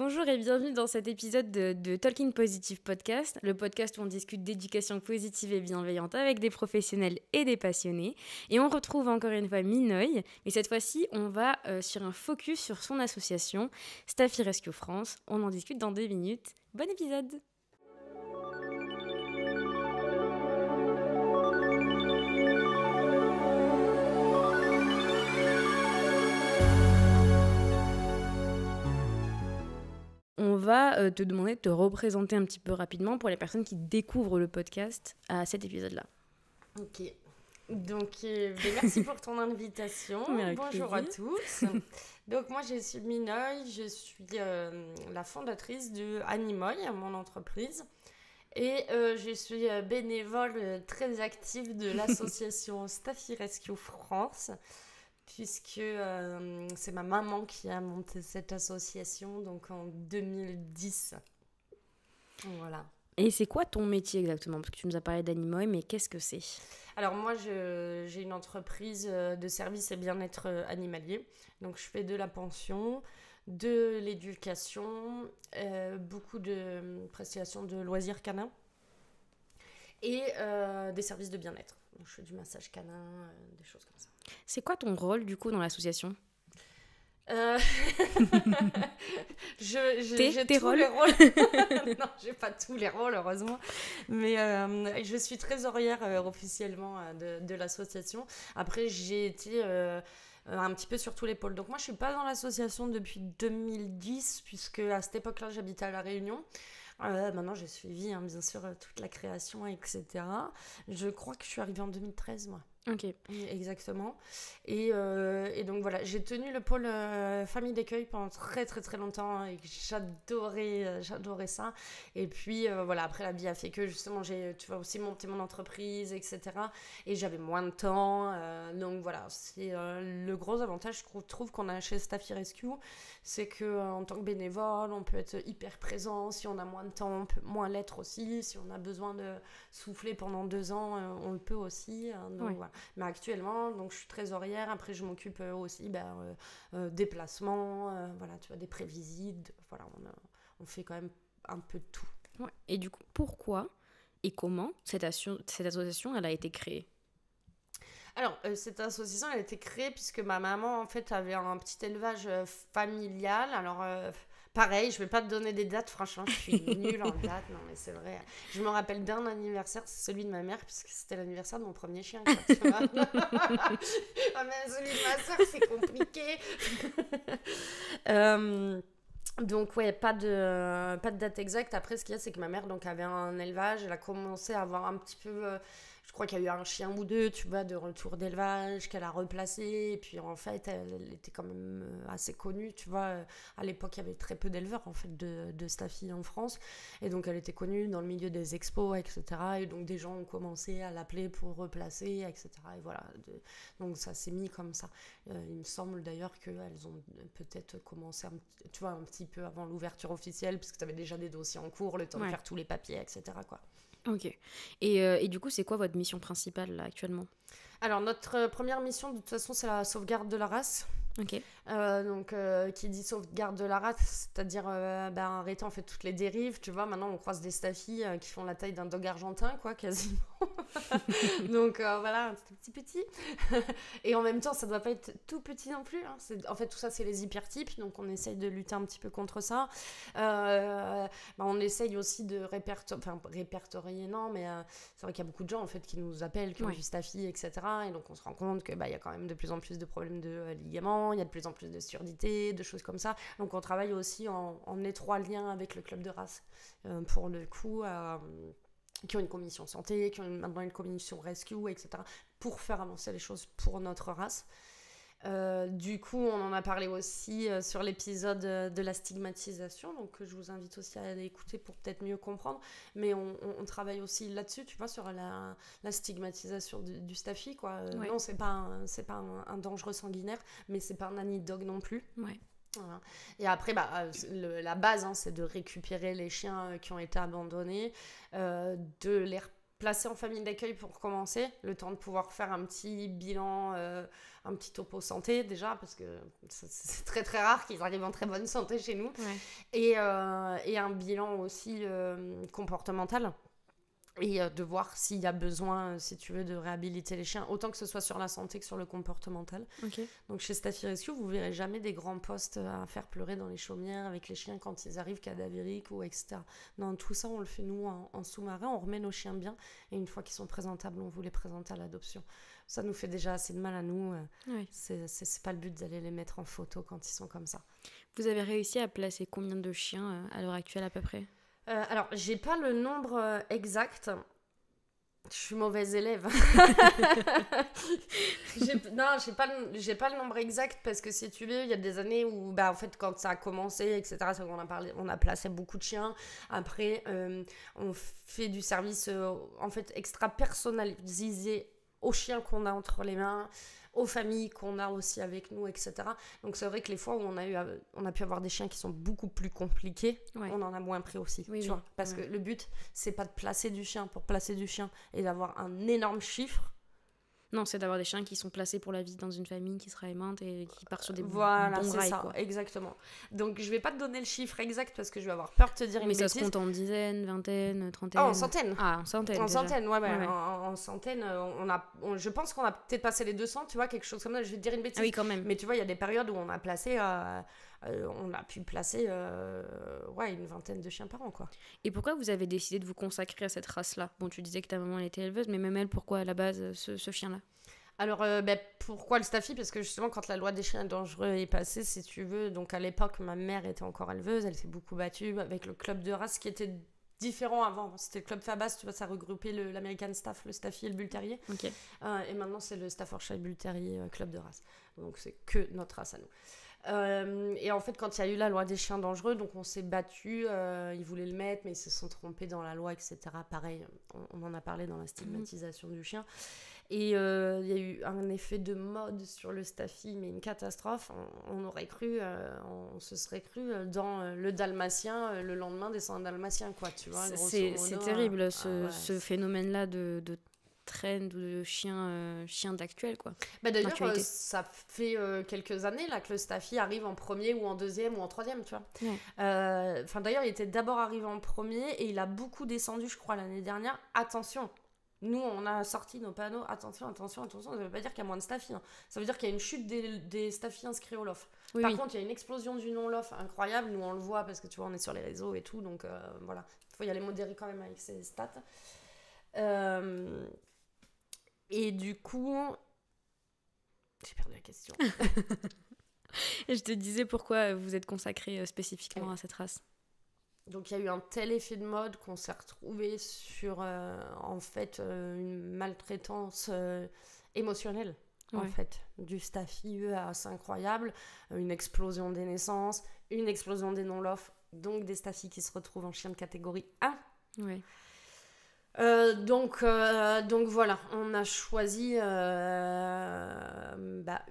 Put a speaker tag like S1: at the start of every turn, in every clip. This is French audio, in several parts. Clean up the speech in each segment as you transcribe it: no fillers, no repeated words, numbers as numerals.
S1: Bonjour et bienvenue dans cet épisode de Talking Positive Podcast, le podcast où on discute d'éducation positive et bienveillante avec des professionnels et des passionnés. Et on retrouve encore une fois Minoy, mais cette fois-ci, on va sur un focus sur son association, Staffy Rescue France. On en discute dans 2 minutes. Bon épisode! On va te demander de te représenter un petit peu rapidement pour les personnes qui découvrent le podcast à cet épisode-là.
S2: Ok, donc merci pour ton invitation. Bonjour à tous. Donc moi je suis Minoy, je suis la fondatrice de Animoy, mon entreprise. Et je suis bénévole très active de l'association Staffy Rescue France, puisque c'est ma maman qui a monté cette association donc en 2010. Voilà.
S1: Et c'est quoi ton métier exactement? Parce que tu nous as parlé d'Animoy, mais qu'est-ce que c'est?
S2: Alors moi, j'ai une entreprise de services et bien-être animalier. Donc je fais de la pension, de l'éducation, beaucoup de prestations de loisirs canins et des services de bien-être. Donc je fais du massage canin, des choses comme ça.
S1: C'est quoi ton rôle du coup dans l'association?
S2: J'ai tous
S1: rôles.
S2: les rôles. Non, j'ai pas tous les rôles, heureusement. Mais je suis trésorière officiellement de l'association. Après, j'ai été un petit peu sur tous les pôles. Donc moi, je suis pas dans l'association depuis 2010, puisque à cette époque-là, j'habitais à La Réunion. Maintenant, j'ai suivi, bien sûr, toute la création, etc. Je crois que je suis arrivée en 2013, moi.
S1: Ok.
S2: Exactement. Et donc voilà, j'ai tenu le pôle famille d'accueil pendant très très très longtemps et j'adorais ça. Et puis voilà, après la vie a fait que justement j'ai aussi monté mon entreprise, etc. Et j'avais moins de temps. Donc voilà, c'est le gros avantage je trouve qu'on a chez Staffy Rescue, c'est qu'en tant que bénévole, on peut être hyper présent. Si on a moins de temps, on peut moins l'être aussi. Si on a besoin de souffler pendant 2 ans, on le peut aussi. Donc
S1: oui.
S2: Voilà. Mais actuellement, donc je suis trésorière. Après, je m'occupe aussi déplacements, voilà, tu vois, des prévisites. Voilà, on fait quand même un peu de tout.
S1: Ouais. Et du coup, pourquoi et comment cette association elle a été créée?
S2: Alors, cette association, elle a été créée puisque ma maman, en fait, avait un petit élevage familial. Alors, pareil, je vais pas te donner des dates, franchement, je suis nulle en dates. Non, mais c'est vrai. Je me rappelle d'un anniversaire, c'est celui de ma mère, puisque c'était l'anniversaire de mon premier chien. Quoi, tu vois. Ah, mais celui de ma soeur, c'est compliqué. Donc ouais, pas de date exacte. Après, ce qu'il y a, c'est que ma mère donc, avait un élevage. Elle a commencé à avoir un petit peu... je crois qu'il y a eu un chien ou 2, tu vois, de retour d'élevage, qu'elle a replacé. Et puis en fait, elle était quand même assez connue, tu vois. À l'époque, il y avait très peu d'éleveurs, en fait, de Staffy en France. Et donc, elle était connue dans le milieu des expos, etc. Et donc, des gens ont commencé à l'appeler pour replacer, etc. Et voilà. Donc, ça s'est mis comme ça. Il me semble d'ailleurs qu'elles ont peut-être commencé, tu vois, un petit peu avant l'ouverture officielle, puisque tu avais déjà des dossiers en cours, le temps de faire tous les papiers, etc. quoi.
S1: Ok. Et du coup, c'est quoi votre mission principale là actuellement?
S2: Alors, notre première mission, de toute façon, c'est la sauvegarde de la race.
S1: Ok.
S2: Donc, qui dit sauvegarde de la race, c'est-à-dire arrêter en fait toutes les dérives. Tu vois, maintenant, on croise des Staffy qui font la taille d'un dog argentin, quoi, quasiment. Donc, voilà, c'est petit. Et en même temps, ça doit pas être tout petit non plus. Hein. En fait, tout ça, c'est les hypertypes. Donc, on essaye de lutter un petit peu contre ça. On essaye aussi de répertorier, non, mais c'est vrai qu'il y a beaucoup de gens, en fait, qui nous appellent, qui ont du Staffy, etc. Et donc, on se rend compte que y a quand même de plus en plus de problèmes de ligaments, il y a de plus en plus de surdité, de choses comme ça. Donc, on travaille aussi en étroit lien avec le club de race, pour le coup... qui ont une commission santé, qui ont maintenant une commission rescue, etc., pour faire avancer les choses pour notre race. Du coup, on en a parlé aussi sur l'épisode de la stigmatisation, donc je vous invite aussi à aller écouter pour peut-être mieux comprendre, mais on travaille aussi là-dessus, tu vois, sur la stigmatisation du Staffy, quoi. Non, c'est pas un dangereux sanguinaire, mais c'est pas un nanny-dog non plus.
S1: Ouais.
S2: Voilà. Et après, la base, c'est de récupérer les chiens qui ont été abandonnés, de les placé en famille d'accueil pour commencer, le temps de pouvoir faire un petit bilan, un petit topo santé déjà, parce que c'est très très rare qu'ils arrivent en très bonne santé chez nous, et un bilan aussi comportemental. Et de voir s'il y a besoin, si tu veux, de réhabiliter les chiens, autant que ce soit sur la santé que sur le comportemental. Donc chez Staffy Rescue, vous verrez jamais des grands postes à faire pleurer dans les chaumières avec les chiens quand ils arrivent cadavériques ou etc. Non, tout ça, on le fait nous en sous-marin, on remet nos chiens bien, et une fois qu'ils sont présentables, on vous les présente à l'adoption. Ça nous fait déjà assez de mal à nous. C'est pas le but d'aller les mettre en photo quand ils sont comme ça.
S1: Vous avez réussi à placer combien de chiens à l'heure actuelle à peu près ?
S2: Alors, j'ai pas le nombre exact. Je suis mauvaise élève. j'ai pas le nombre exact parce que si tu veux, il y a des années où, en fait, quand ça a commencé, etc., on a placé beaucoup de chiens. Après, on fait du service en fait extra personnalisé aux chiens qu'on a entre les mains, aux familles qu'on a aussi avec nous, etc. Donc c'est vrai que les fois où on a pu avoir des chiens qui sont beaucoup plus compliqués, on en a moins pris aussi, tu vois, parce que le but, c'est pas de placer du chien pour placer du chien et d'avoir un énorme chiffre.
S1: Non, c'est d'avoir des chiens qui sont placés pour la vie dans une famille qui sera aimante et qui part sur des bons
S2: c'est
S1: rails.
S2: Ça,
S1: quoi.
S2: Exactement. Donc, je vais pas te donner le chiffre exact parce que je vais avoir peur de te dire une bêtise.
S1: Mais ça se compte en dizaines, vingtaines, trentaines.
S2: En centaines.
S1: En centaines.
S2: En centaines, ouais. En centaines, je pense qu'on a peut-être passé les 200, tu vois, quelque chose comme ça. Je vais te dire une bêtise.
S1: Ah oui, quand même.
S2: Mais tu vois, il y a des périodes où on a placé... on a pu placer une vingtaine de chiens par an, quoi.
S1: Et pourquoi vous avez décidé de vous consacrer à cette race-là ? Bon, tu disais que ta maman elle était éleveuse, mais même elle, pourquoi à la base ce chien-là ?
S2: Alors, pourquoi le Staffy ? Parce que justement, quand la loi des chiens dangereux est passée, si tu veux, donc à l'époque, ma mère était encore éleveuse, elle s'est beaucoup battue avec le club de race qui était différent avant. C'était le club Fabas, tu vois, ça regroupait l'American Staff, le Staffy et le Bull Terrier. Et maintenant, c'est le Staffordshire Bull Terrier club de race. Donc, c'est que notre race à nous. Et en fait, quand il y a eu la loi des chiens dangereux, donc on s'est battu, ils voulaient le mettre, mais ils se sont trompés dans la loi, etc. Pareil, on en a parlé dans la stigmatisation du chien. Et il y a eu un effet de mode sur le Staffy, mais une catastrophe. On aurait cru, on se serait cru dans le dalmatien le lendemain des 100 dalmatiens, quoi, tu vois.
S1: C'est terrible, ce phénomène-là de trend de chiens d'actuel, quoi.
S2: D'ailleurs, ça fait quelques années là, que le Staffy arrive en premier ou en deuxième ou en troisième, tu vois. D'ailleurs, il était d'abord arrivé en premier et il a beaucoup descendu, je crois, l'année dernière. Attention, nous, on a sorti nos panneaux. Attention, ça ne veut pas dire qu'il y a moins de Staffy. Hein. Ça veut dire qu'il y a une chute des Staffy inscrits au LOF. Par contre, il y a une explosion du non-LOF incroyable. Nous, on le voit parce que tu vois, on est sur les réseaux et tout. Donc, voilà. Il faut y aller modéré quand même avec ces stats. Et du coup, j'ai perdu la question.
S1: Et je te disais pourquoi vous êtes consacré spécifiquement à cette race.
S2: Donc il y a eu un tel effet de mode qu'on s'est retrouvé sur en fait une maltraitance émotionnelle en fait du Staffy c'est incroyable, une explosion des naissances, une explosion des non-LOF, donc des Staffy qui se retrouvent en chien de catégorie 1. Donc voilà, on a choisi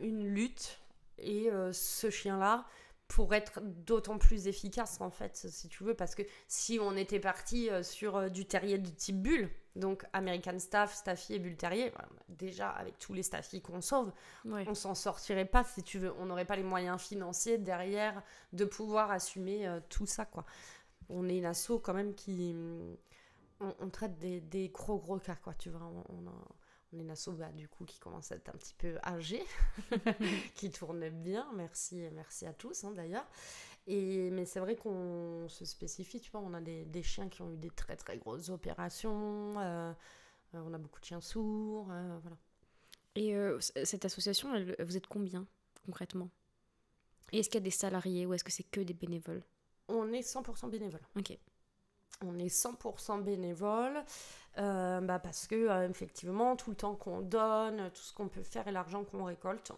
S2: une lutte et ce chien-là pour être d'autant plus efficace en fait, si tu veux, parce que si on était parti sur du terrier de type bulle, donc American Staff, Staffy et Bull Terrier, déjà avec tous les Staffy qu'on sauve, on s'en sortirait pas, si tu veux, on n'aurait pas les moyens financiers derrière de pouvoir assumer tout ça, quoi. On est une asso quand même qui... On traite des gros cas, quoi, tu vois, on est une asso du coup qui commence à être un petit peu âgée, qui tourne bien, merci à tous d'ailleurs. Mais c'est vrai qu'on se spécifie, tu vois, on a des chiens qui ont eu des très très grosses opérations, on a beaucoup de chiens sourds, voilà.
S1: Et cette association, vous êtes combien concrètement ? Et est-ce qu'il y a des salariés ou est-ce que c'est que des bénévoles ?
S2: On est 100% bénévoles.
S1: Ok.
S2: On est 100% bénévoles parce que effectivement tout le temps qu'on donne, tout ce qu'on peut faire et l'argent qu'on récolte,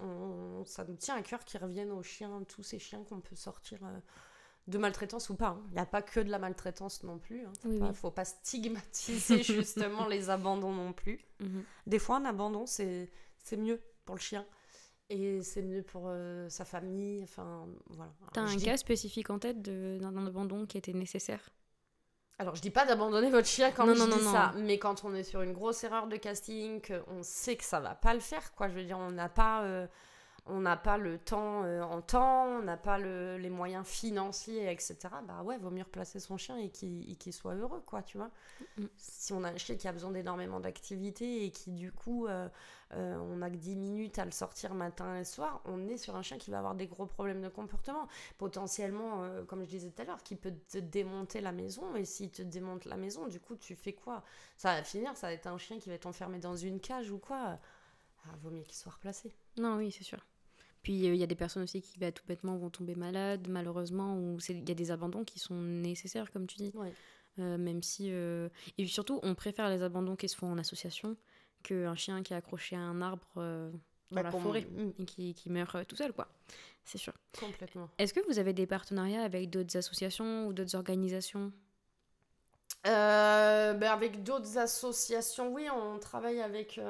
S2: ça nous tient à cœur qu'ils reviennent aux chiens, tous ces chiens qu'on peut sortir de maltraitance ou pas. Hein. Il n'y a pas que de la maltraitance non plus. Hein. Faut pas stigmatiser justement les abandons non plus. Des fois un abandon c'est mieux pour le chien. Et c'est mieux pour sa famille. Enfin, voilà.
S1: T'as un cas spécifique en tête d'un abandon qui était nécessaire ?
S2: Alors, je dis pas d'abandonner votre chien quand
S1: Non,
S2: je
S1: non,
S2: dis
S1: non,
S2: ça,
S1: non.
S2: mais quand on est sur une grosse erreur de casting, qu'on sait que ça va pas le faire, quoi. Je veux dire, on n'a pas le temps en temps, on n'a pas les moyens financiers, etc. Bah ouais, vaut mieux replacer son chien et qu'il soit heureux, quoi, tu vois.
S1: Mm.
S2: Si on a un chien qui a besoin d'énormément d'activité et qui, du coup, on n'a que 10 minutes à le sortir matin et soir, on est sur un chien qui va avoir des gros problèmes de comportement. Potentiellement, comme je disais tout à l'heure, qui peut te démonter la maison. Et s'il te démonte la maison, du coup, tu fais quoi? Ça va finir, ça va être un chien qui va être enfermé dans une cage ou quoi. Vaut mieux qu'il soit replacé.
S1: Non, oui, c'est sûr. Puis il y a des personnes aussi qui tout bêtement vont tomber malades, malheureusement, ou il y a des abandons qui sont nécessaires, comme tu dis.
S2: Ouais.
S1: Même si... Et puis surtout, on préfère les abandons qui se font en association qu'un chien qui est accroché à un arbre dans la forêt et qui meurt tout seul, quoi. C'est sûr.
S2: Complètement.
S1: Est-ce que vous avez des partenariats avec d'autres associations ou d'autres organisations?
S2: Avec d'autres associations, oui, on travaille avec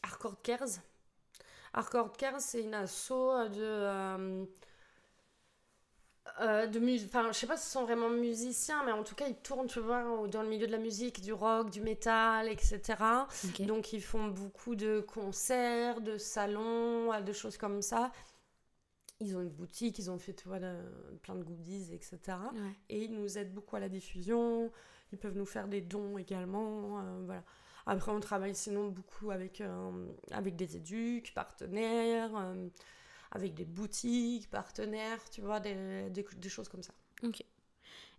S2: Harcourt Cares. Harcourt Cares, c'est une asso enfin, je sais pas si ce sont vraiment musiciens, mais en tout cas, ils tournent, tu vois, dans le milieu de la musique, du rock, du métal, etc.
S1: Okay.
S2: Donc, ils font beaucoup de concerts, de salons, de choses comme ça. Ils ont une boutique, ils ont fait, tu vois, plein de goodies, etc.
S1: Ouais.
S2: Et ils nous aident beaucoup à la diffusion. Ils peuvent nous faire des dons également. Voilà. Après, on travaille sinon beaucoup avec des éducs, partenaires, avec des boutiques, partenaires, tu vois, des choses comme ça.
S1: Ok.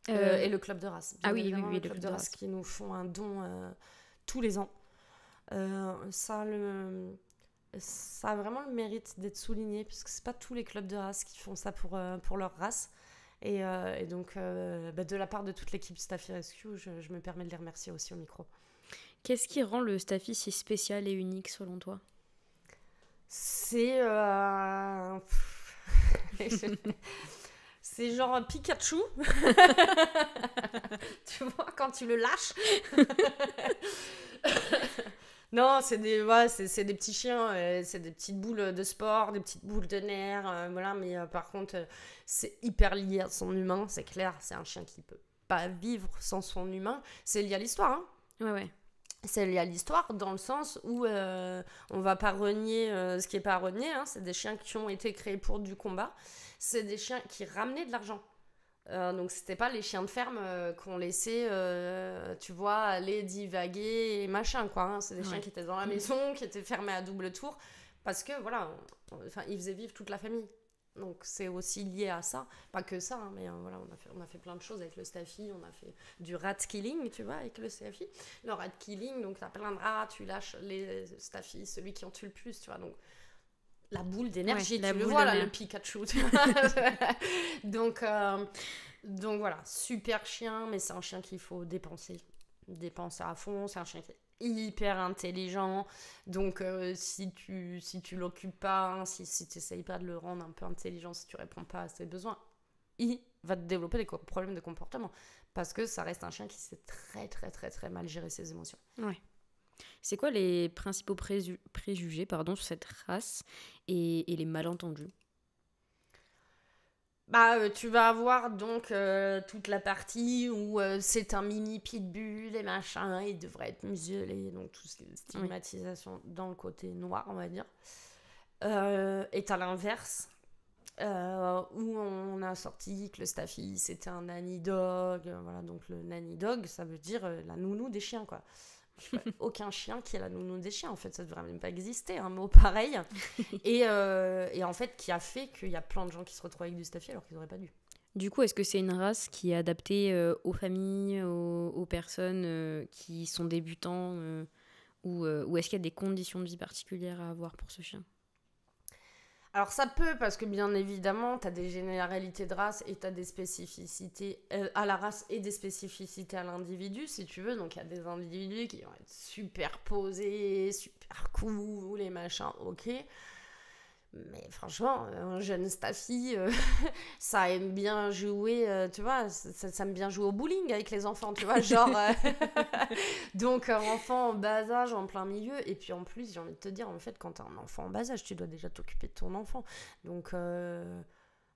S2: Et le club de race.
S1: Oui,
S2: le club de race qui nous font un don tous les ans. Ça a vraiment le mérite d'être souligné, puisque c'est pas tous les clubs de race qui font ça pour leur race. Et donc, de la part de toute l'équipe Staffy Rescue, je me permets de les remercier aussi au micro.
S1: Qu'est-ce qui rend le Staffy si spécial et unique selon toi?
S2: C'est c'est genre un Pikachu. Tu vois, quand tu le lâches. Non, c'est des petits chiens, c'est des petites boules de sport, des petites boules de nerfs, voilà. Mais par contre, c'est hyper lié à son humain, c'est clair. C'est un chien qui peut pas vivre sans son humain. C'est lié à l'histoire, hein.
S1: Ouais.
S2: C'est lié à l'histoire dans le sens où on va pas renier ce qui est pas renié, hein. C'est des chiens qui ont été créés pour du combat. C'est des chiens qui ramenaient de l'argent. Donc c'était pas les chiens de ferme qu'on laissait, tu vois, aller divaguer et machin, quoi, hein. C'est des chiens qui étaient dans la maison, qui étaient fermés à double tour, parce que voilà, ils faisaient vivre toute la famille. Donc c'est aussi lié à ça, pas que ça, hein, mais voilà, on a fait plein de choses avec le Staffy. On a fait du rat killing, tu vois, avec le Staffy. Le rat killing, donc t'as plein de rats, tu lâches les Staffy, celui qui en tue le plus, tu vois, donc la boule d'énergie, tu le vois là, le Pikachu. Donc voilà, super chien, mais c'est un chien qu'il faut dépenser à fond. C'est un chien qui est hyper intelligent, donc si tu l'occupes pas, hein, si tu n'essayes pas de le rendre un peu intelligent, si tu réponds pas à ses besoins, il va te développer des problèmes de comportement, parce que ça reste un chien qui sait très très très très mal gérer ses émotions.
S1: Ouais. C'est quoi les principaux préjugés sur cette race et les malentendus?
S2: Tu vas avoir donc toute la partie où c'est un mini pitbull et machin, il devrait être muselé, donc tout ce qui est stigmatisation dans le côté noir, on va dire. Et à l'inverse, où on a sorti que le Staffy c'était un nanny dog, voilà, donc le nanny dog ça veut dire la nounou des chiens, quoi. Aucun chien qui est la nounou des chiens, en fait, ça devrait même pas exister, un mot pareil. et en fait, qui a fait qu'il y a plein de gens qui se retrouvent avec du Staffy alors qu'ils n'auraient pas dû.
S1: Du coup, est-ce que c'est une race qui est adaptée aux familles, aux personnes qui sont débutants, ou est-ce qu'il y a des conditions de vie particulières à avoir pour ce chien?
S2: Alors ça peut, parce que bien évidemment, tu as des généralités de race et tu as des spécificités à la race et des spécificités à l'individu, si tu veux. Donc il y a des individus qui vont être super posés, super cool, les machins, ok. Mais franchement, un jeune Staffy, ça aime bien jouer, tu vois, ça aime bien jouer au bowling avec les enfants, tu vois, genre... Donc, un enfant en bas âge, en plein milieu, et puis en plus, j'ai envie de te dire, en fait, quand t'as un enfant en bas âge, tu dois déjà t'occuper de ton enfant. Donc,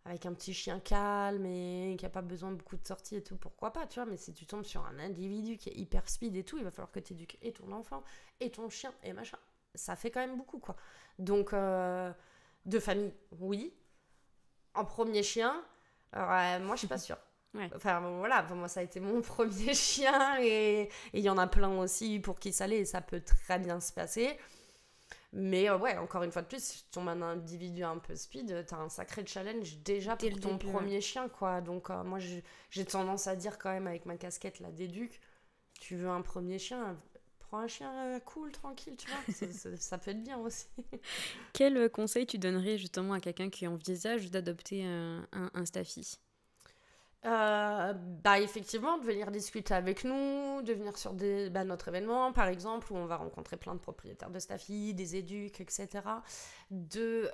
S2: avec un petit chien calme et qui a pas besoin de beaucoup de sorties et tout, pourquoi pas, tu vois. Mais si tu tombes sur un individu qui est hyper speed et tout, il va falloir que tu éduques et ton enfant et ton chien et machin. Ça fait quand même beaucoup, quoi. Donc, de famille, oui. En premier chien, moi, je suis pas sûre.
S1: Ouais.
S2: Enfin, bon, voilà, moi, ça a été mon premier chien et il y en a plein aussi pour qui ça l'est et ça peut très bien se passer. Mais ouais, encore une fois de plus, si tu tombes un individu un peu speed, t'as un sacré challenge déjà
S1: Dès
S2: pour
S1: le
S2: ton
S1: début,
S2: premier chien, quoi. Donc, moi, j'ai tendance à dire quand même avec ma casquette là d'éduc, tu veux un premier chien, prends un chien cool, tranquille, tu vois. Ça peut être bien aussi.
S1: Quel conseil tu donnerais justement à quelqu'un qui envisage d'adopter un Staffy?
S2: Bah effectivement, de venir discuter avec nous, de venir sur notre événement par exemple, où on va rencontrer plein de propriétaires de Staffy, des éducs, etc. De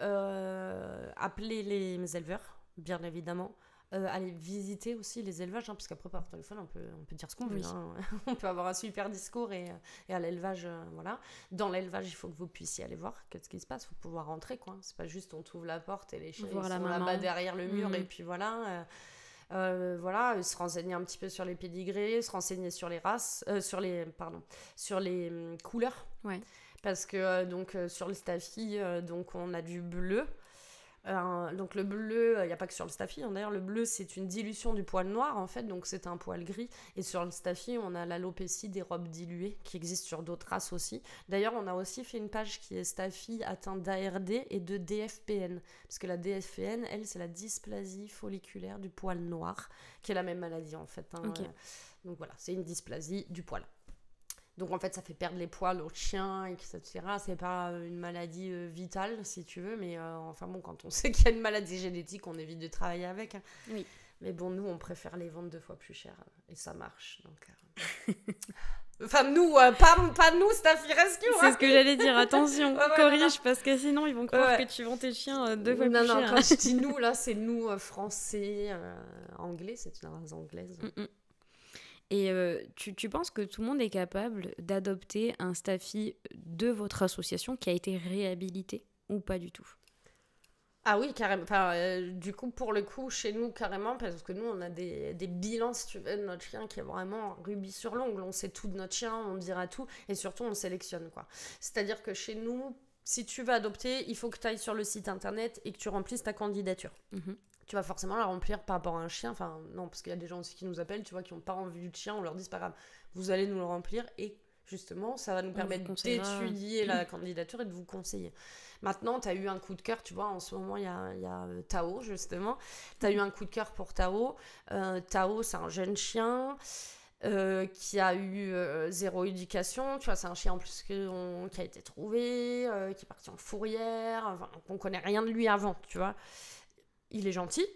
S2: appeler les éleveurs, bien évidemment. Aller visiter aussi les élevages, hein, parce qu'après par téléphone on peut dire ce qu'on veut,
S1: Oui.
S2: hein. On peut avoir un super discours et à l'élevage, voilà. Dans l'élevage, il faut que vous puissiez aller voir qu'est-ce qui se passe, il faut pouvoir rentrer, quoi. C'est pas juste on t'ouvre la porte et les chiens
S1: Voir
S2: ils
S1: la
S2: sont
S1: maman.
S2: là-bas derrière le mur et
S1: Mhm.
S2: puis voilà. Voilà, se renseigner un petit peu sur les pédigrés, se renseigner sur les races, sur les couleurs.
S1: Ouais.
S2: Parce que sur le Staffy, donc on a du bleu. Donc le bleu, il n'y a pas que sur le Staffy, hein, d'ailleurs le bleu c'est une dilution du poil noir en fait, donc c'est un poil gris. Et sur le Staffy on a l'alopécie des robes diluées qui existe sur d'autres races aussi. D'ailleurs on a aussi fait une page qui est Staffy atteint d'ARD et de DFPN. Parce que la DFPN, elle, c'est la dysplasie folliculaire du poil noir, qui est la même maladie en fait, hein.
S1: Ok.
S2: Donc voilà, c'est une dysplasie du poil. Donc en fait, ça fait perdre les poils aux chiens, etc. C'est pas une maladie vitale, si tu veux, mais enfin bon, quand on sait qu'il y a une maladie génétique, on évite de travailler avec, hein.
S1: Oui.
S2: Mais bon, nous, on préfère les vendre 2 fois plus cher, et ça marche. Donc, enfin, nous, pas nous, Staffy Rescue,
S1: C'est
S2: hein.
S1: ce que j'allais dire, attention,
S2: Ouais,
S1: corrige, parce que sinon ils vont croire
S2: Ouais.
S1: que tu vends tes chiens 2 fois
S2: Non,
S1: plus
S2: non,
S1: cher.
S2: quand je dis nous, là, c'est nous, français, anglais, c'est une race anglaise.
S1: Mm, mm. Et tu penses que tout le monde est capable d'adopter un Staffy de votre association qui a été réhabilité ou pas du tout?
S2: Ah oui, carrément. Enfin, du coup, pour le coup, chez nous, carrément, parce que nous, on a des bilans, si tu veux, de notre chien qui est vraiment rubis sur l'ongle. On sait tout de notre chien, on dira tout, et surtout, on le sélectionne, quoi. C'est-à-dire que chez nous, si tu veux adopter, il faut que tu ailles sur le site internet et que tu remplisses ta candidature.
S1: Mhm.
S2: Tu vas forcément la remplir par rapport à un chien. Enfin, non, parce qu'il y a des gens aussi qui nous appellent, tu vois, qui n'ont pas envie de chien. On leur dit, c'est pas grave, vous allez nous le remplir et justement, ça va nous permettre
S1: conseillera.
S2: d'étudier la candidature et de vous conseiller. Maintenant, tu as eu un coup de cœur, tu vois, en ce moment, il y a Tao, justement. Tu as eu un coup de cœur pour Tao. Tao, c'est un jeune chien qui a eu 0 éducation. Tu vois, c'est un chien en plus qui a été trouvé, qui est parti en fourrière. Enfin, on connaît rien de lui avant, tu vois. Il est gentil,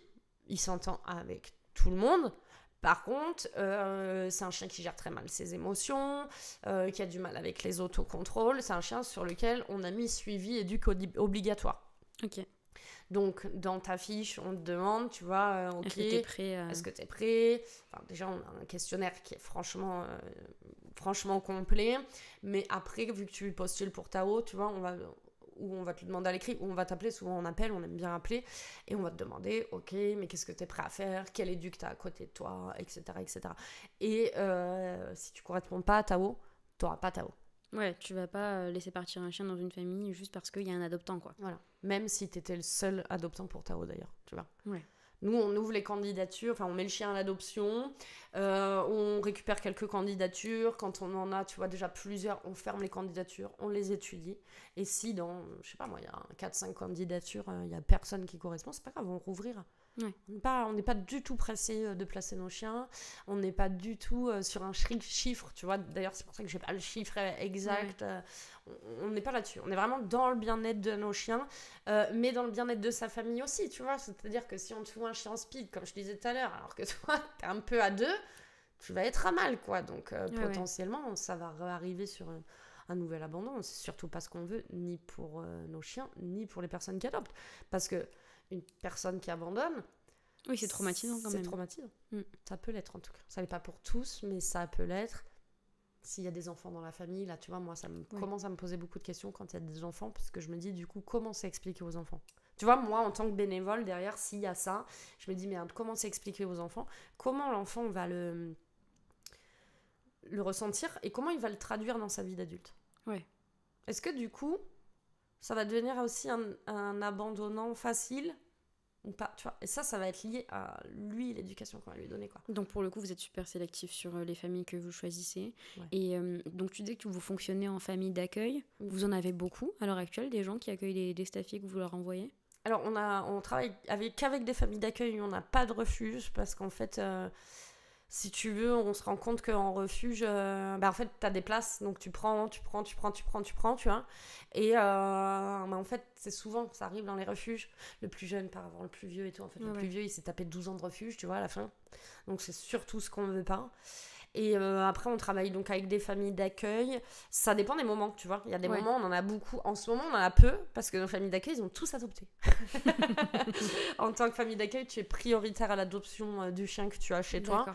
S2: il s'entend avec tout le monde. Par contre, c'est un chien qui gère très mal ses émotions, qui a du mal avec les autocontrôles. C'est un chien sur lequel on a mis suivi éduc obligatoire.
S1: Ok.
S2: Donc, dans ta fiche, on te demande, tu vois, ok,
S1: Est-ce que t'es prêt
S2: est-ce que tu es prêt? Enfin, déjà, on a un questionnaire qui est franchement complet. Mais après, vu que tu postules pour Tao, tu vois, on va te le demander à l'écrit, ou on va t'appeler, souvent on appelle, on aime bien appeler, et on va te demander, ok, mais qu'est-ce que tu es prêt à faire, quel éduc tu as à côté de toi, etc. etc. Et si tu ne corresponds pas à Tao, tu n'auras pas Tao.
S1: Ouais, tu vas pas laisser partir un chien dans une famille juste parce qu'il y a un adoptant, quoi.
S2: Voilà. Même si tu étais le seul adoptant pour Tao, d'ailleurs, tu vois.
S1: Ouais.
S2: Nous, on ouvre les candidatures, enfin, on met le chien à l'adoption, on récupère quelques candidatures. Quand on en a, tu vois, déjà plusieurs, on ferme les candidatures, on les étudie. Et si dans, je sais pas moi, il y a 4-5 candidatures, il y a personne qui correspond, c'est pas grave, on rouvrira.
S1: Ouais.
S2: On n'est pas du tout pressé de placer nos chiens, on n'est pas du tout sur un chiffre, tu vois. D'ailleurs, c'est pour ça que j'ai pas le chiffre exact. Ouais. On n'est pas là-dessus. On est vraiment dans le bien-être de nos chiens, mais dans le bien-être de sa famille aussi, tu vois. C'est-à-dire que si on te fout un chien speed, comme je disais tout à l'heure, alors que toi, t'es un peu à 2, tu vas être à mal, quoi. Donc, potentiellement, ça va arriver sur un nouvel abandon. C'est surtout pas ce qu'on veut, ni pour nos chiens, ni pour les personnes qui adoptent. Parce que une personne qui abandonne,
S1: oui, c'est traumatisant quand même.
S2: C'est traumatisant. Ça peut l'être en tout cas. Ça n'est pas pour tous, mais ça peut l'être. S'il y a des enfants dans la famille, là, tu vois, moi, ça commence à me poser beaucoup de questions quand il y a des enfants, parce que je me dis, du coup, comment c'est expliqué aux enfants? Tu vois, moi, en tant que bénévole, derrière, s'il y a ça, je me dis, merde, comment c'est expliqué aux enfants? Comment l'enfant va le ressentir et comment il va le traduire dans sa vie d'adulte?
S1: Ouais.
S2: Est-ce que du coup, ça va devenir aussi un abandonnant facile ou pas, tu vois? Et ça va être lié à lui, l'éducation qu'on va lui donner, quoi.
S1: Donc pour le coup, vous êtes super sélectif sur les familles que vous choisissez.
S2: Ouais.
S1: Et donc tu dis que vous fonctionnez en famille d'accueil. Vous en avez beaucoup à l'heure actuelle, des gens qui accueillent des staffés que vous leur envoyez?
S2: Alors, on travaille qu'avec des familles d'accueil, on n'a pas de refuge parce qu'en fait, si tu veux, on se rend compte qu'en refuge, en fait, tu as des places, donc tu prends, tu vois. Et en fait, c'est souvent, ça arrive dans les refuges, le plus jeune part avant le plus vieux et tout. En fait, le plus vieux, il s'est tapé 12 ans de refuge, tu vois, à la fin. Donc, c'est surtout ce qu'on ne veut pas. Et après, on travaille donc avec des familles d'accueil. Ça dépend des moments, tu vois. Il y a des moments, on en a beaucoup. En ce moment, on en a peu, parce que nos familles d'accueil, ils ont tous adopté. En tant que famille d'accueil, tu es prioritaire à l'adoption du chien que tu as chez toi.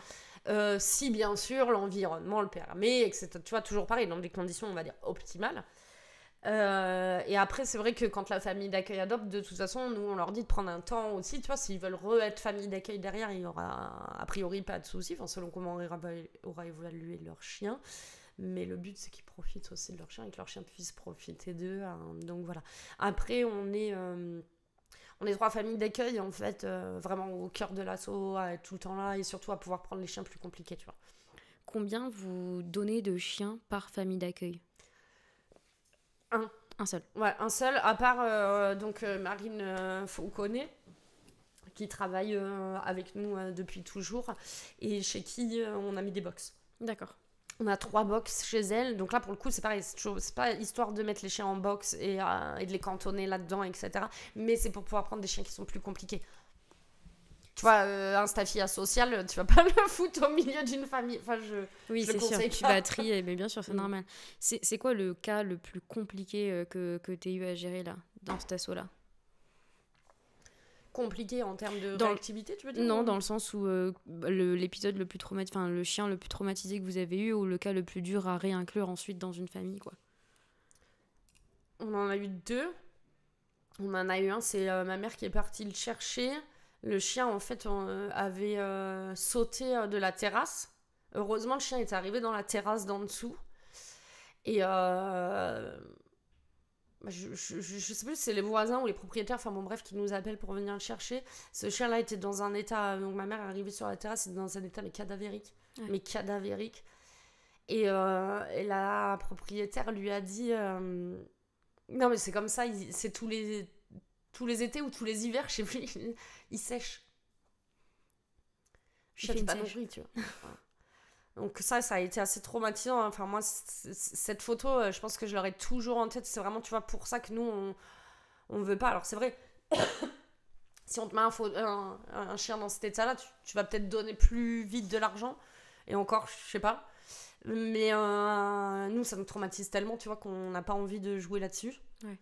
S2: Si, bien sûr, l'environnement le permet, etc. Tu vois, toujours pareil, dans des conditions, on va dire, optimales. Et après, c'est vrai que quand la famille d'accueil adopte, de toute façon, nous, on leur dit de prendre un temps aussi. Tu vois, s'ils veulent être famille d'accueil derrière, il y aura a priori pas de souci, selon comment aura évolué leur chien. Mais le but, c'est qu'ils profitent aussi de leur chien et que leur chien puisse profiter d'eux. Donc voilà. Après, on est 3 familles d'accueil, en fait, vraiment au cœur de l'assaut, à être tout le temps là et surtout à pouvoir prendre les chiens plus compliqués, tu vois.
S1: Combien vous donnez de chiens par famille d'accueil? Un seul.
S2: Ouais, un seul, à part Marine Fauconnet, qui travaille avec nous depuis toujours, et chez qui on a mis des box.
S1: D'accord.
S2: On a 3 box chez elle, donc là pour le coup c'est pareil, c'est pas histoire de mettre les chiens en box et de les cantonner là-dedans, etc. Mais c'est pour pouvoir prendre des chiens qui sont plus compliqués. Tu vois, un staffy asocial, tu vas pas le foutre au milieu d'une famille. Enfin,
S1: oui,
S2: je
S1: c'est sûr, tu vas trier, mais bien sûr, c'est normal. C'est quoi le cas le plus compliqué que tu as eu à gérer là, dans cet assaut-là?
S2: Compliqué en termes de réactivité, tu veux dire?
S1: Non, dans le sens où l'épisode le plus traumatisé, enfin le chien le plus traumatisé que vous avez eu, ou le cas le plus dur à réinclure ensuite dans une famille, quoi.
S2: On en a eu 2. On en a eu un, c'est ma mère qui est partie le chercher. Le chien, en fait, avait sauté de la terrasse. Heureusement, le chien est arrivé dans la terrasse d'en dessous. Et je sais plus si c'est les voisins ou les propriétaires, enfin bon bref, qui nous appellent pour venir le chercher. Ce chien-là était dans un état, donc ma mère est arrivée sur la terrasse, il était dans un état mais cadavérique. Ouais. Mais cadavérique. Et la propriétaire lui a dit non mais c'est comme ça, c'est tous les étés ou tous les hivers, je sais plus, il sèche. Je sais pas compris, tu vois. Donc ça a été assez traumatisant. Enfin moi, cette photo, je pense que je l'aurai toujours en tête. C'est vraiment, tu vois, pour ça que nous, on veut pas. Alors c'est vrai, si on te met un chien dans cet état-là, tu vas peut-être donner plus vite de l'argent. Et encore, je sais pas. Mais nous, ça nous traumatise tellement, tu vois, qu'on n'a pas envie de jouer là-dessus.
S1: Ouais.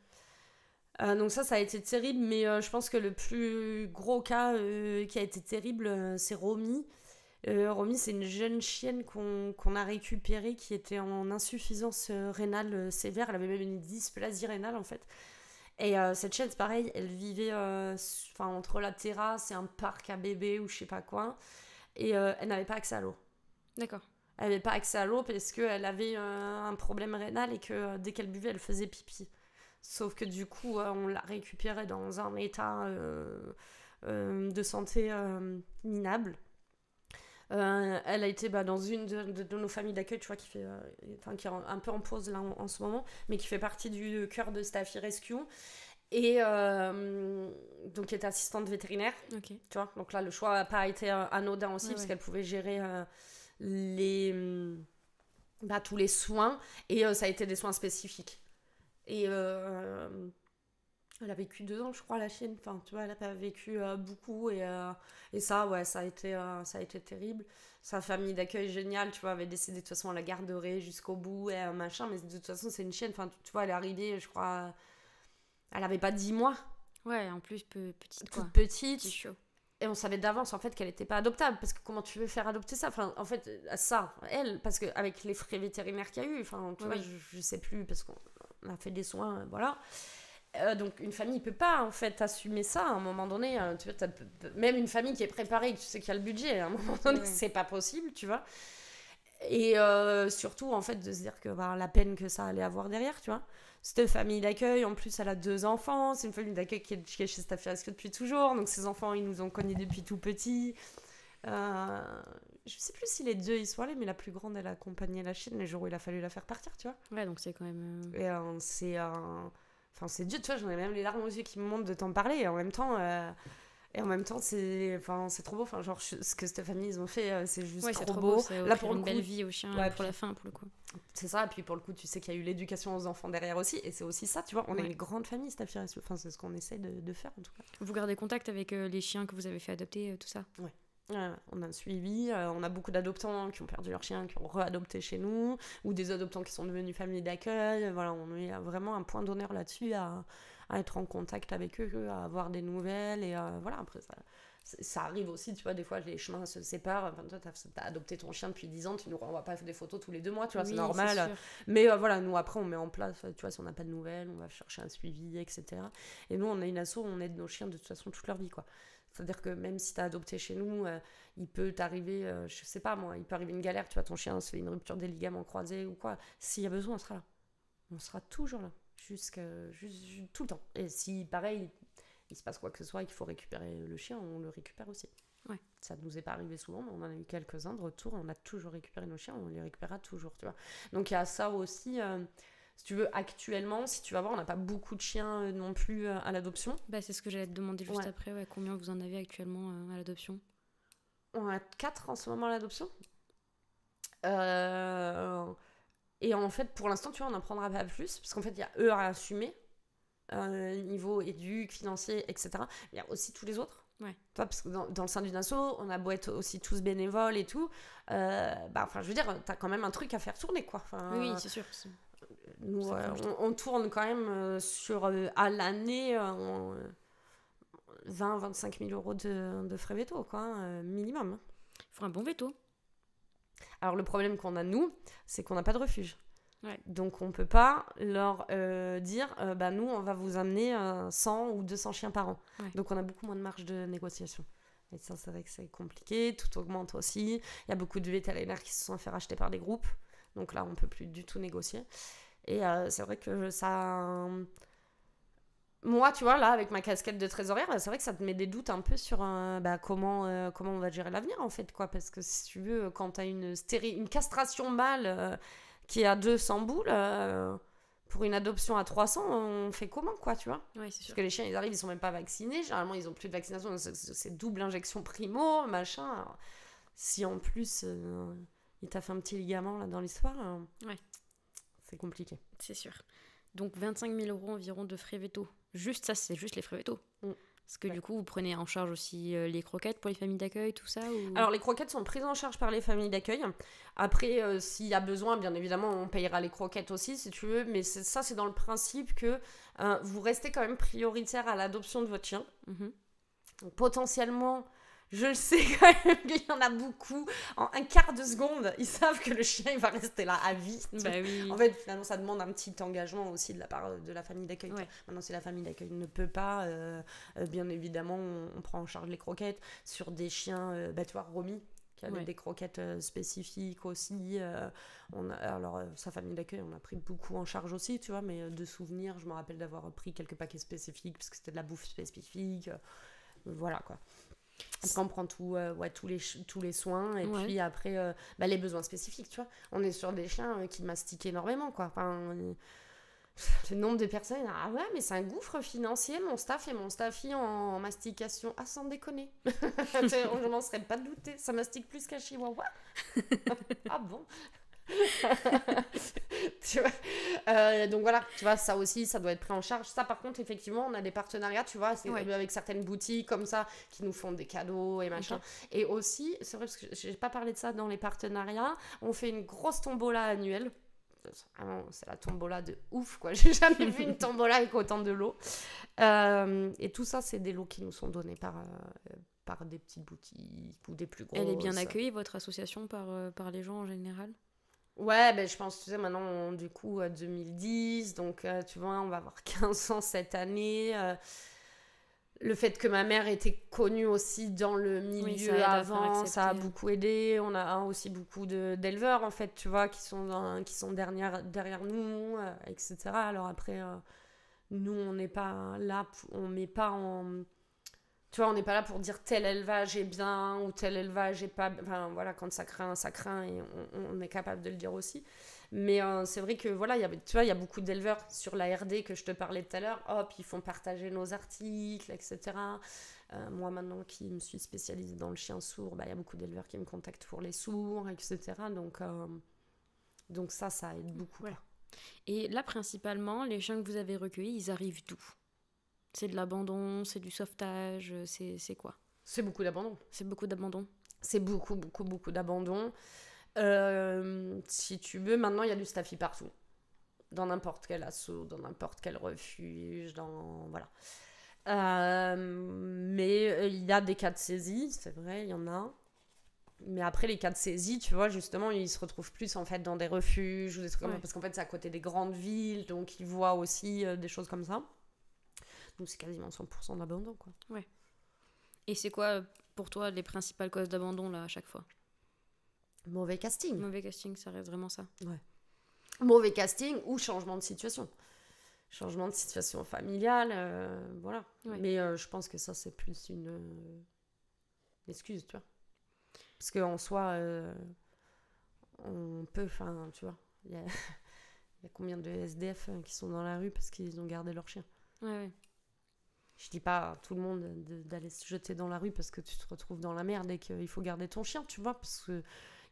S2: Donc ça a été terrible. Mais je pense que le plus gros cas qui a été terrible, c'est Romy. Romy, c'est une jeune chienne qu'on a récupérée qui était en insuffisance rénale sévère. Elle avait même une dysplasie rénale, en fait. Et cette chienne, c'est pareil, elle vivait entre la terrasse et un parc à bébés ou je sais pas quoi. Et elle n'avait pas accès à l'eau.
S1: D'accord.
S2: Elle n'avait pas accès à l'eau parce qu'elle avait un problème rénal et que dès qu'elle buvait, elle faisait pipi. Sauf que du coup, on l'a récupérée dans un état de santé minable. Elle a été dans une de nos familles d'accueil, tu vois, qui est un peu en pause là en ce moment, mais qui fait partie du cœur de Staffy Rescue. Et donc, qui est assistante vétérinaire.
S1: Okay.
S2: Tu vois, donc là, le choix n'a pas été anodin aussi, parce qu'elle pouvait gérer tous les soins. Et ça a été des soins spécifiques. Et elle a vécu 2 ans, je crois, la chienne. Enfin, tu vois, elle a pas vécu beaucoup. Et ça, ouais, ça a été terrible. Sa famille d'accueil géniale, tu vois, avait décidé de toute façon, elle la garderait jusqu'au bout et machin. Mais de toute façon, c'est une chienne. Enfin, tu vois, elle est arrivée, je crois, elle avait pas 10 mois.
S1: Ouais, en plus, petite, quoi.
S2: Toute petite.
S1: Petit chaud.
S2: Et on savait d'avance, en fait, qu'elle était pas adoptable. Parce que comment tu veux faire adopter ça? Enfin, en fait, ça, elle, parce qu'avec les frais vétérinaires qu'il y a eu, enfin, tu vois, je sais plus, parce qu'on a fait des soins, voilà. Donc une famille peut pas en fait assumer ça à un moment donné. Tu vois, même une famille qui est préparée, tu sais qu'il y a le budget, à un moment donné, c'est pas possible, tu vois. Et surtout, en fait, de se dire que la peine que ça allait avoir derrière, tu vois. Cette famille d'accueil, en plus, elle a 2 enfants. C'est une famille d'accueil qui est chez Staffy Rescue depuis toujours. Donc, ces enfants, ils nous ont connus depuis tout petit. Je sais plus si les 2 ils sont allés, mais la plus grande, elle a accompagné la chienne les jours où il a fallu la faire partir, tu vois.
S1: Ouais, donc c'est quand même...
S2: Et enfin, c'est dur, tu vois. J'en ai même les larmes aux yeux qui me montent de t'en parler. Et en même temps... c'est trop beau. Enfin, genre, ce que cette famille, ils ont fait, c'est juste trop beau.
S1: C'est là, pour une belle vie au chien, pour la fin, pour le coup.
S2: C'est ça, et puis pour le coup, tu sais qu'il y a eu l'éducation aux enfants derrière aussi, et c'est aussi ça, tu vois. On est une grande famille, Staffy Rescue. Enfin, c'est ce qu'on essaie de faire, en tout cas.
S1: Vous gardez contact avec les chiens que vous avez fait adopter, tout ça?
S2: Ouais. On a un suivi, on a beaucoup d'adoptants qui ont perdu leur chien, qui ont réadopté chez nous, ou des adoptants qui sont devenus famille d'accueil. Voilà, on met vraiment un point d'honneur là-dessus à être en contact avec eux, à avoir des nouvelles, et voilà, après ça arrive aussi, tu vois, des fois les chemins se séparent. Enfin, toi, t'as adopté ton chien depuis 10 ans, tu nous renvoies pas des photos tous les 2 mois, tu vois, c'est normal. Mais voilà, nous après on met en place, tu vois, si on n'a pas de nouvelles, on va chercher un suivi, etc. Et nous, on a une asso où on aide nos chiens de toute façon toute leur vie, quoi. C'est-à-dire que même si t'as adopté chez nous, il peut t'arriver, je sais pas moi, il peut arriver une galère, tu vois, ton chien se fait une rupture des ligaments croisés ou quoi. S'il y a besoin, on sera là. On sera toujours là, tout le temps. Et si, pareil, il se passe quoi que ce soit et qu'il faut récupérer le chien, on le récupère aussi.
S1: Ouais.
S2: Ça ne nous est pas arrivé souvent, mais on en a eu quelques-uns de retour, on a toujours récupéré nos chiens, on les récupérera toujours, tu vois. Donc il y a ça aussi... si tu veux, actuellement, si tu vas voir, on n'a pas beaucoup de chiens non plus à l'adoption.
S1: C'est ce que j'allais te demander juste après. Combien vous en avez actuellement à l'adoption?
S2: On a 4 en ce moment à l'adoption. Et en fait, pour l'instant, tu vois, on n'en prendra pas plus. Parce qu'en fait, il y a eux à assumer. Niveau éduc, financier, etc. Il y a aussi tous les autres.
S1: Ouais.
S2: Toi, parce que dans le sein d'une asso, on a beau être aussi tous bénévoles et tout. Je veux dire, t'as quand même un truc à faire tourner, quoi.
S1: Oui, c'est sûr.
S2: Nous, on tourne quand même à l'année 20-25 000 euros de frais veto, quoi, minimum.
S1: Il faut un bon veto.
S2: Alors, le problème qu'on a, nous, c'est qu'on n'a pas de refuge.
S1: Ouais.
S2: Donc, on ne peut pas leur dire, nous, on va vous amener 100 ou 200 chiens par an.
S1: Ouais.
S2: Donc, on a beaucoup moins de marge de négociation. Et ça, c'est vrai que c'est compliqué. Tout augmente aussi. Il y a beaucoup de vétérinaires qui se sont fait racheter par des groupes. Donc là, on ne peut plus du tout négocier. Et c'est vrai que ça... Moi, tu vois, là, avec ma casquette de trésorière, c'est vrai que ça te met des doutes un peu sur comment on va gérer l'avenir, en fait, quoi. Parce que si tu veux, quand tu as une castration mâle qui est à 200 boules, pour une adoption à 300, on fait comment, quoi, tu vois?
S1: Ouais, c'est sûr.
S2: Parce que les chiens, ils arrivent, ils sont même pas vaccinés. Généralement, ils ont plus de vaccination. C'est double injection primo, machin. Alors, si en plus, il t'a fait un petit ligament, là, dans l'histoire...
S1: Ouais.
S2: C'est compliqué.
S1: C'est sûr. Donc 25 000 euros environ de frais veto. Juste ça, c'est juste les frais veto. Parce que du coup, vous prenez en charge aussi les croquettes pour les familles d'accueil, tout ça ou...
S2: Alors, les croquettes sont prises en charge par les familles d'accueil. Après, s'il y a besoin, bien évidemment, on payera les croquettes aussi, si tu veux. Mais c'est dans le principe que vous restez quand même prioritaire à l'adoption de votre chien. Donc, potentiellement... Je sais quand même qu'il y en a beaucoup. En un quart de seconde, ils savent que le chien il va rester là à vie.
S1: Oui.
S2: En fait, finalement, ça demande un petit engagement aussi de la part de la famille d'accueil. Ouais. Maintenant, si la famille d'accueil ne peut pas, bien évidemment, on prend en charge les croquettes sur des chiens. Tu vois, Romy, qui avait des croquettes spécifiques aussi. Sa famille d'accueil, on a pris beaucoup en charge aussi, tu vois. Mais de souvenirs, je me rappelle d'avoir pris quelques paquets spécifiques parce que c'était de la bouffe spécifique. Voilà, quoi. Après, on prend tous les soins et puis après les besoins spécifiques, tu vois. On est sur des chiens qui mastiquent énormément, quoi. Enfin, le nombre de personnes, mais c'est un gouffre financier, mon staff et mon staffy en mastication. Ah, sans déconner. Je m'en serais pas douté. Ça mastique plus qu'un chihuahua. Ah bon? Tu vois, donc voilà, tu vois, ça aussi ça doit être pris en charge. Ça par contre, effectivement, on a des partenariats, tu vois, avec certaines boutiques comme ça qui nous font des cadeaux et machin. Et aussi, c'est vrai parce que j'ai pas parlé de ça dans les partenariats, on fait une grosse tombola annuelle. C'est la tombola de ouf, quoi. J'ai jamais vu une tombola avec autant de lots. Et tout ça, c'est des lots qui nous sont donnés par des petites boutiques ou des plus grosses.
S1: Elle est bien accueillie, votre association, par les gens en général?
S2: Ouais, ben, je pense, tu sais, maintenant, du coup, 2010, donc, tu vois, on va avoir 15 ans cette année. Le fait que ma mère était connue aussi dans le
S1: Oui, ça
S2: milieu
S1: aide à faire
S2: avant, ça a
S1: accepter.
S2: beaucoup aidé. On a aussi beaucoup d'éleveurs, en fait, tu vois, qui sont derrière nous, etc. Alors après, nous, on n'est pas là, on met pas en... Tu vois, on n'est pas là pour dire tel élevage est bien ou tel élevage est pas... Enfin, voilà, quand ça craint et on est capable de le dire aussi. Mais c'est vrai que, voilà, tu vois, il y a beaucoup d'éleveurs sur la RD que je te parlais tout à l'heure. Hop, ils font partager nos articles, etc. Moi, maintenant qui me suis spécialisée dans le chien sourd, bah, il y a beaucoup d'éleveurs qui me contactent pour les sourds, etc. Donc ça aide beaucoup.
S1: Ouais. Et là, principalement, les chiens que vous avez recueillis, ils arrivent d'où? C'est de l'abandon, c'est du sauvetage, c'est quoi?
S2: C'est beaucoup d'abandon.
S1: C'est beaucoup d'abandon.
S2: C'est beaucoup, beaucoup, beaucoup d'abandon. Si tu veux, maintenant, il y a du staffy partout. Dans n'importe quel assaut, dans n'importe quel refuge, voilà. Mais il y a des cas de saisie, c'est vrai, il y en a. Mais après, les cas de saisie, tu vois, justement, ils se retrouvent plus en fait dans des refuges ou des trucs comme ça, parce qu'en fait, c'est à côté des grandes villes, donc ils voient aussi des choses comme ça. Donc c'est quasiment 100% d'abandon, quoi.
S1: Ouais. Et c'est quoi, pour toi, les principales causes d'abandon, là, à chaque fois?
S2: Mauvais casting.
S1: Mauvais casting, ça reste vraiment ça.
S2: Ouais. Mauvais casting ou changement de situation. Changement de situation familiale, voilà.
S1: Ouais.
S2: Mais je pense que ça, c'est plus une excuse, tu vois. Parce qu'en soi, on peut, enfin, tu vois, il y a combien de SDF qui sont dans la rue parce qu'ils ont gardé leur chien.
S1: Ouais.
S2: Je dis pas à tout le monde d'aller se jeter dans la rue parce que tu te retrouves dans la merde et qu'il faut garder ton chien, tu vois, parce que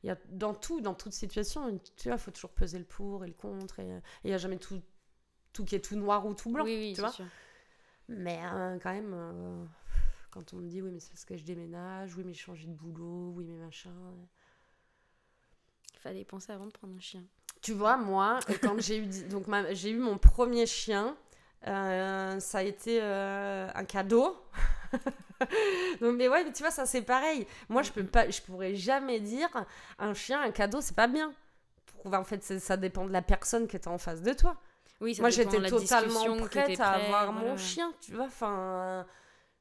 S2: il y a dans toute situation, tu vois, il faut toujours peser le pour et le contre, et il n'y a jamais tout qui est tout noir ou tout blanc,
S1: Oui,
S2: tu vois.
S1: sûr.
S2: Mais quand même, quand on me dit, oui, mais c'est parce que je déménage, oui, mais j'ai changé de boulot, oui, mais machin.
S1: Il fallait penser avant de prendre un chien.
S2: Tu vois, moi, quand j'ai eu mon premier chien, ça a été un cadeau. Donc, mais ouais, mais tu vois, ça c'est pareil. Moi, je pourrais jamais dire un chien, un cadeau, c'est pas bien. En fait, ça dépend de la personne qui est en face de toi.
S1: Oui, ça
S2: Moi,
S1: dépend de
S2: j'étais
S1: la
S2: totalement
S1: discussion, que
S2: prête
S1: t'es
S2: à
S1: prêt,
S2: avoir
S1: voilà.
S2: mon chien, tu vois. Enfin,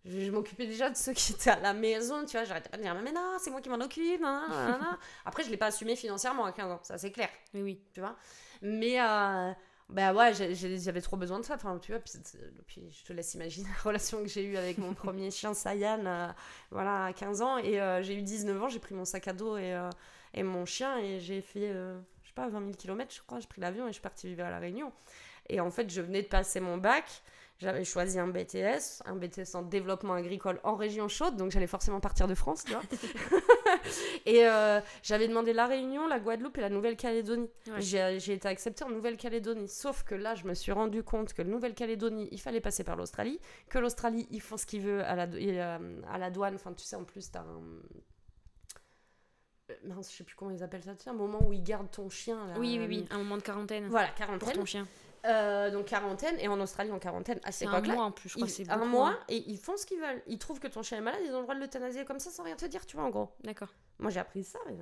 S2: je m'occupais déjà de ceux qui étaient à la maison, tu vois. J'arrêtais pas de dire, mais non, c'est moi qui m'en occupe. Nan, nan, nan, nan. Après, je l'ai pas assumé financièrement à 15 ans, ça c'est clair.
S1: Oui.
S2: Tu vois. Mais bah ouais, j'avais trop besoin de ça, enfin, tu vois. Puis je te laisse imaginer la relation que j'ai eue avec mon premier chien Sayan, voilà, à 15 ans. Et j'ai eu 19 ans, j'ai pris mon sac à dos et mon chien, et j'ai fait, je sais pas, 20 000 km, je crois. J'ai pris l'avion et je suis partie vivre à La Réunion. Et en fait, je venais de passer mon bac. J'avais choisi un BTS en développement agricole en région chaude, donc j'allais forcément partir de France, tu vois. Et j'avais demandé la Réunion, la Guadeloupe et la Nouvelle-Calédonie.
S1: Ouais.
S2: J'ai été acceptée en Nouvelle-Calédonie, sauf que là, je me suis rendu compte que la Nouvelle-Calédonie, il fallait passer par l'Australie, que l'Australie, ils font ce qu'ils veulent à la douane. Enfin, tu sais, en plus, t'as un... mince, je sais plus comment ils appellent ça, tu sais, un moment où ils gardent ton chien. Là,
S1: Oui, un moment de quarantaine.
S2: Voilà, quarantaine.
S1: Pour ton chien.
S2: Donc quarantaine, et en Australie en quarantaine à cette
S1: C'est un
S2: époque-là.
S1: mois en plus, je crois que c'est beaucoup.
S2: Un mois, et ils font ce qu'ils veulent. Ils trouvent que ton chien est malade, ils ont le droit de l'euthanasier comme ça sans rien te dire, tu vois, en gros.
S1: D'accord.
S2: Moi j'ai appris ça, mais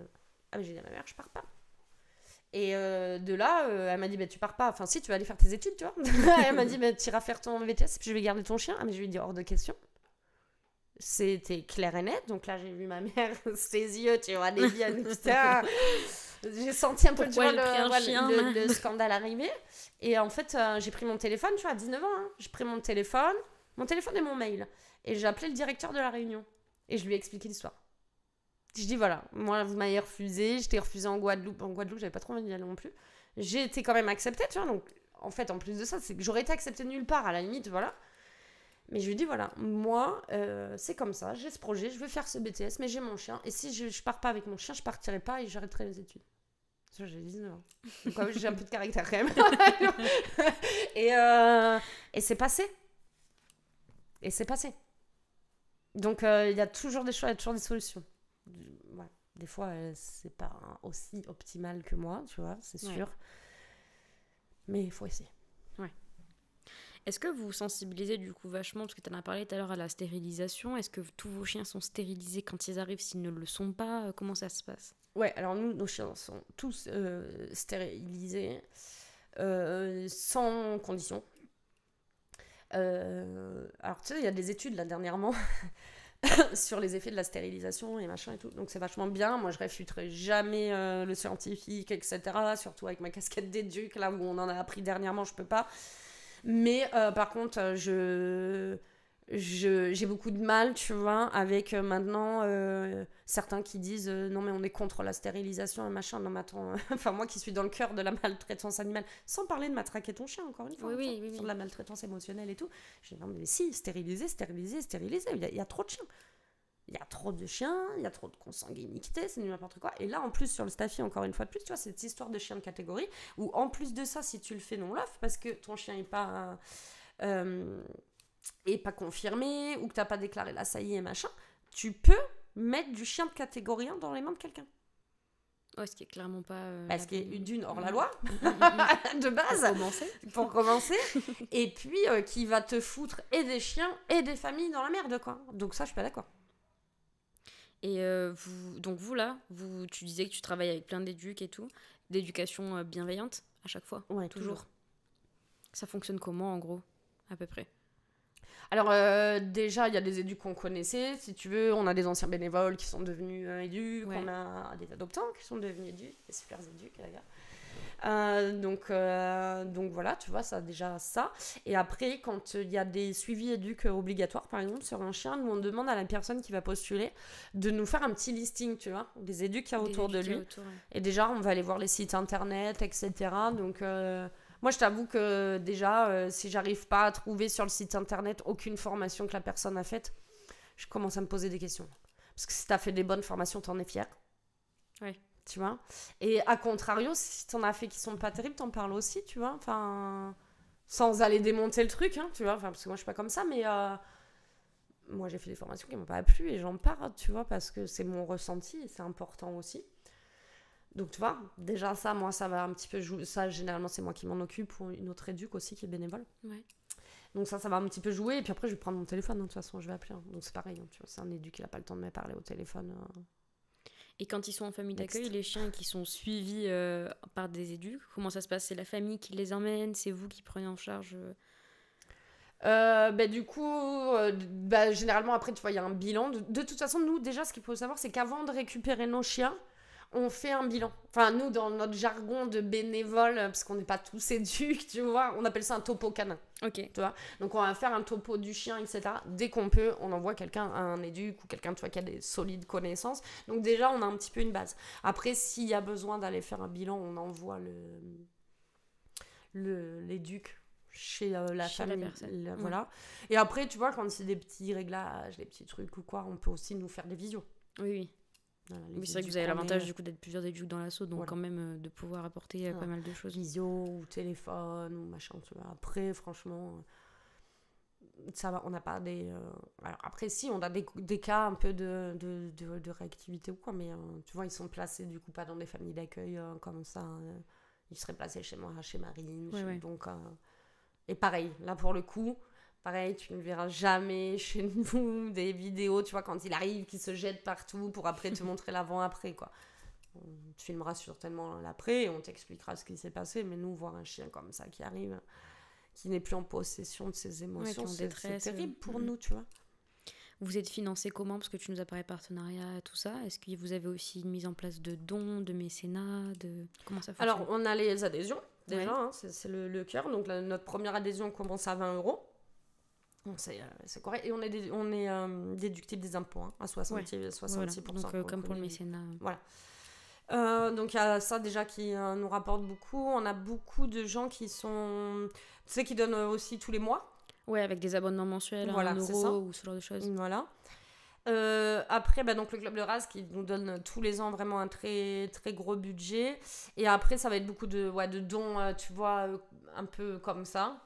S2: j'ai dit à ma mère, je pars pas. Et de là, elle m'a dit, bah, tu pars pas, enfin si, tu vas aller faire tes études, tu vois. Elle m'a dit, bah, tu iras faire ton VTS, puis je vais garder ton chien. Ah, mais je lui ai dit, hors de question. C'était clair et net, donc là j'ai vu ma mère, ses yeux, tu vois, des liens, putain. J'ai senti un peu le scandale arriver. Et en fait, j'ai pris mon téléphone, tu vois, à 19 ans. Hein. J'ai pris mon téléphone et mon mail. Et j'ai appelé le directeur de la Réunion. Et je lui ai expliqué l'histoire. Je dis, voilà, moi, vous m'avez refusé. J'étais refusée en Guadeloupe. En Guadeloupe, j'avais pas trop envie d'y aller non plus. J'ai été quand même acceptée, tu vois. Donc, en fait, en plus de ça, c'est que j'aurais été acceptée nulle part, à la limite, voilà. Mais je lui dis, voilà, moi, c'est comme ça. J'ai ce projet, je veux faire ce BTS, mais j'ai mon chien. Et si je pars pas avec mon chien, je partirai pas et j'arrêterai les études. J'ai 19 ans. Donc, j'ai un peu de caractère quand même. Et c'est passé. Donc, il y a toujours des choix, il y a toujours des solutions. Ouais. Des fois, c'est pas aussi optimal que moi, tu vois, c'est sûr. Ouais. Mais il faut essayer.
S1: Ouais. Est-ce que vous sensibilisez du coup vachement, parce que tu en as parlé tout à l'heure, à la stérilisation? Est-ce que tous vos chiens sont stérilisés quand ils arrivent, s'ils ne le sont pas? Comment ça se passe?
S2: Ouais, alors nous, nos chiens sont tous stérilisés, sans condition. Alors, tu sais, il y a des études, là, dernièrement, sur les effets de la stérilisation et machin et tout. Donc, c'est vachement bien. Moi, je réfuterai jamais le scientifique, etc. Surtout avec ma casquette d'éduc, là où on en a appris dernièrement, je peux pas. Mais par contre, j'ai beaucoup de mal, tu vois, avec maintenant certains qui disent non, mais on est contre la stérilisation et machin. Non, mais attends, enfin, moi qui suis dans le cœur de la maltraitance animale, sans parler de matraquer ton chien, encore une fois,
S1: Oui.
S2: sur de la maltraitance émotionnelle et tout. Je dis non, mais si, stériliser. Il y a trop de chiens. Il y a trop de chiens, il y a trop de consanguinité, c'est n'importe quoi. Et là, en plus, sur le Staffy, encore une fois de plus, tu vois, cette histoire de chien de catégorie, où en plus de ça, si tu le fais non-love, parce que ton chien n'est pas, pas confirmé, ou que tu n'as pas déclaré la saillie et machin, tu peux mettre du chien de catégorie 1 dans les mains de quelqu'un.
S1: Ouais, ce qui est clairement pas...
S2: Parce qu'il y a d'une hors la loi, de base, pour commencer. Et puis, qui va te foutre et des chiens et des familles dans la merde, quoi. Donc ça, je suis pas d'accord.
S1: Et vous là, tu disais que tu travailles avec plein d'éducs et tout, d'éducation bienveillante à chaque fois,
S2: ouais,
S1: toujours. Ça fonctionne comment en gros, à peu près?
S2: Alors déjà, il y a des éducs qu'on connaissait, si tu veux, on a des anciens bénévoles qui sont devenus éducs, on a des adoptants qui sont devenus éducs, des super éducs d'ailleurs. Donc voilà, tu vois, ça a déjà ça. Et après, quand il y a des suivis éducs obligatoires, par exemple, sur un chien, nous on demande à la personne qui va postuler de nous faire un petit listing, tu vois, des éducs qu'il y a autour de lui. Et déjà, on va aller voir les sites internet, etc. Donc moi, je t'avoue que déjà, si j'arrive pas à trouver sur le site internet aucune formation que la personne a faite, je commence à me poser des questions. Parce que si t'as fait des bonnes formations, t'en es fier.
S1: Ouais.
S2: Tu vois, et à contrario, si t'en as fait qui sont pas terribles, t'en parles aussi, tu vois, enfin, sans aller démonter le truc, hein, tu vois, enfin, parce que moi je suis pas comme ça, mais moi j'ai fait des formations qui m'ont pas plu et j'en parle, tu vois, parce que c'est mon ressenti et c'est important aussi. Donc tu vois, déjà ça, moi ça va un petit peu jouer, ça généralement c'est moi qui m'en occupe, ou une autre éduc aussi qui est bénévole.
S1: Ouais.
S2: Donc ça va un petit peu jouer, et puis après je vais prendre mon téléphone, de toute façon je vais appeler, hein. Donc c'est pareil, hein, tu vois, c'est un éduc qui n'a pas le temps de me parler au téléphone.
S1: Et quand ils sont en famille d'accueil, les chiens qui sont suivis par des éducs, comment ça se passe? C'est la famille qui les emmène? C'est vous qui prenez en charge
S2: du coup, généralement après, tu vois, il y a un bilan. De toute façon, nous, déjà, ce qu'il faut savoir, c'est qu'avant de récupérer nos chiens, on fait un bilan. Enfin, nous, dans notre jargon de bénévoles, parce qu'on n'est pas tous éduques, tu vois, on appelle ça un topo canin.
S1: Ok.
S2: Tu vois, donc on va faire un topo du chien, etc. Dès qu'on peut, on envoie quelqu'un à un éduc ou quelqu'un, tu vois, qui a des solides connaissances. Donc déjà, on a un petit peu une base. Après, s'il y a besoin d'aller faire un bilan, on envoie l'éduc chez la famille.
S1: La personne.
S2: Voilà. Et après, tu vois, quand c'est des petits réglages, des petits trucs ou quoi, on peut aussi nous faire des visios.
S1: Oui. Voilà, mais c'est vrai que vous avez l'avantage du coup d'être plusieurs éducs dans l'assaut, donc quand même de pouvoir apporter pas mal de choses.
S2: Visio ou téléphone ou machin, tu vois. Après, franchement, ça va, on n'a pas des... Alors après, si, on a des cas un peu de réactivité ou quoi, mais tu vois, ils sont placés du coup pas dans des familles d'accueil comme ça. Ils seraient placés chez moi, chez Marine. Donc, et pareil, là pour le coup... Pareil, tu ne verras jamais chez nous des vidéos, tu vois, quand il arrive, qui se jette partout pour après te montrer l'avant-après, quoi. On te filmera certainement l'après et on t'expliquera ce qui s'est passé, mais nous, voir un chien comme ça qui arrive, qui n'est plus en possession de ses émotions, c'est terrible pour nous, tu vois.
S1: Vous êtes financé comment? Parce que tu nous as parlé partenariat, tout ça. Est-ce que vous avez aussi une mise en place de dons, de mécénat, comment ça fonctionne?
S2: Alors, on a les adhésions, déjà, hein, c'est le cœur. Donc, notre première adhésion commence à 20 €. C'est correct. Et on est déductible des impôts à 66%.
S1: Voilà. Donc, comme pour le mécénat.
S2: Voilà. Donc, il y a ça déjà qui nous rapporte beaucoup. On a beaucoup de gens qui sont... Tu sais, qui donnent aussi tous les mois.
S1: Ouais, avec des abonnements mensuels,
S2: voilà,
S1: 1 € ou ce genre de choses.
S2: Voilà. Après, donc, le Club de Race qui nous donne tous les ans vraiment un très, très gros budget. Et après, ça va être beaucoup de dons, tu vois, un peu comme ça.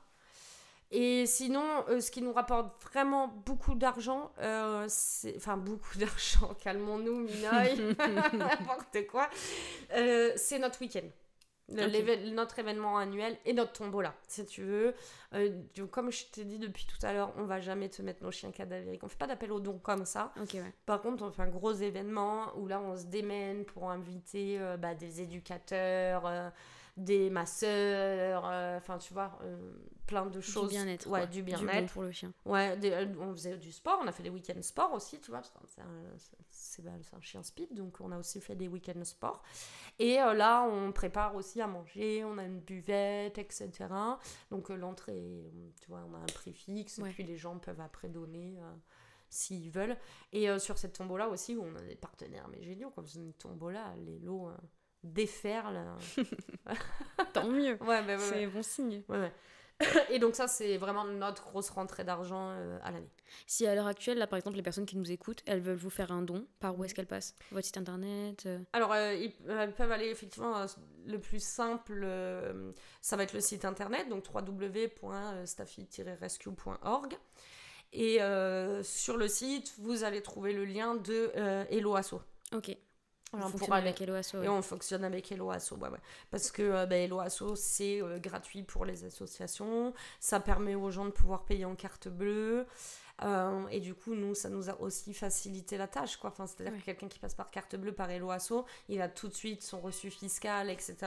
S2: Et sinon, ce qui nous rapporte vraiment beaucoup d'argent, enfin beaucoup d'argent, calmons-nous, Minoy, n'importe quoi, c'est notre week-end. Notre événement annuel et notre tombola, si tu veux. Comme je t'ai dit depuis tout à l'heure, on va jamais te mettre nos chiens cadavériques. On fait pas d'appel aux dons comme ça.
S1: Okay, ouais.
S2: Par contre, on fait un gros événement où là, on se démène pour inviter des éducateurs, des masseurs, enfin, tu vois, plein de choses.
S1: Du bien-être.
S2: Ouais, du bien-être.
S1: Du bon pour le chien.
S2: Ouais, on faisait du sport, on a fait des week-ends sport aussi, tu vois, c'est un chien speed, donc on a aussi fait des week-ends sport. Et là, on prépare aussi à manger, on a une buvette, etc. Donc l'entrée, tu vois, on a un prix fixe, et puis les gens peuvent après donner s'ils veulent. Et sur cette tombola aussi, où on a des partenaires mais géniaux, comme c'est une tombola, les lots déferlent.
S1: Tant mieux,
S2: ouais.
S1: C'est bon signe.
S2: Ouais. Et donc ça, c'est vraiment notre grosse rentrée d'argent à l'année.
S1: Si à l'heure actuelle, là par exemple, les personnes qui nous écoutent, elles veulent vous faire un don, par où est-ce qu'elles passent ? Votre site internet
S2: Alors, ils peuvent aller effectivement, le plus simple, ça va être le site internet, donc www.staffy-rescue.org. Et sur le site, vous allez trouver le lien de Hello Asso.
S1: Ok.
S2: Alors,
S1: on fonctionne avec Hello Asso.
S2: Et on fonctionne avec Hello Asso, ouais. Parce que Hello Asso, c'est gratuit pour les associations. Ça permet aux gens de pouvoir payer en carte bleue. Et du coup, nous, ça nous a aussi facilité la tâche, quoi. Enfin, c'est-à-dire que quelqu'un qui passe par carte bleue, par Hello Asso, il a tout de suite son reçu fiscal, etc.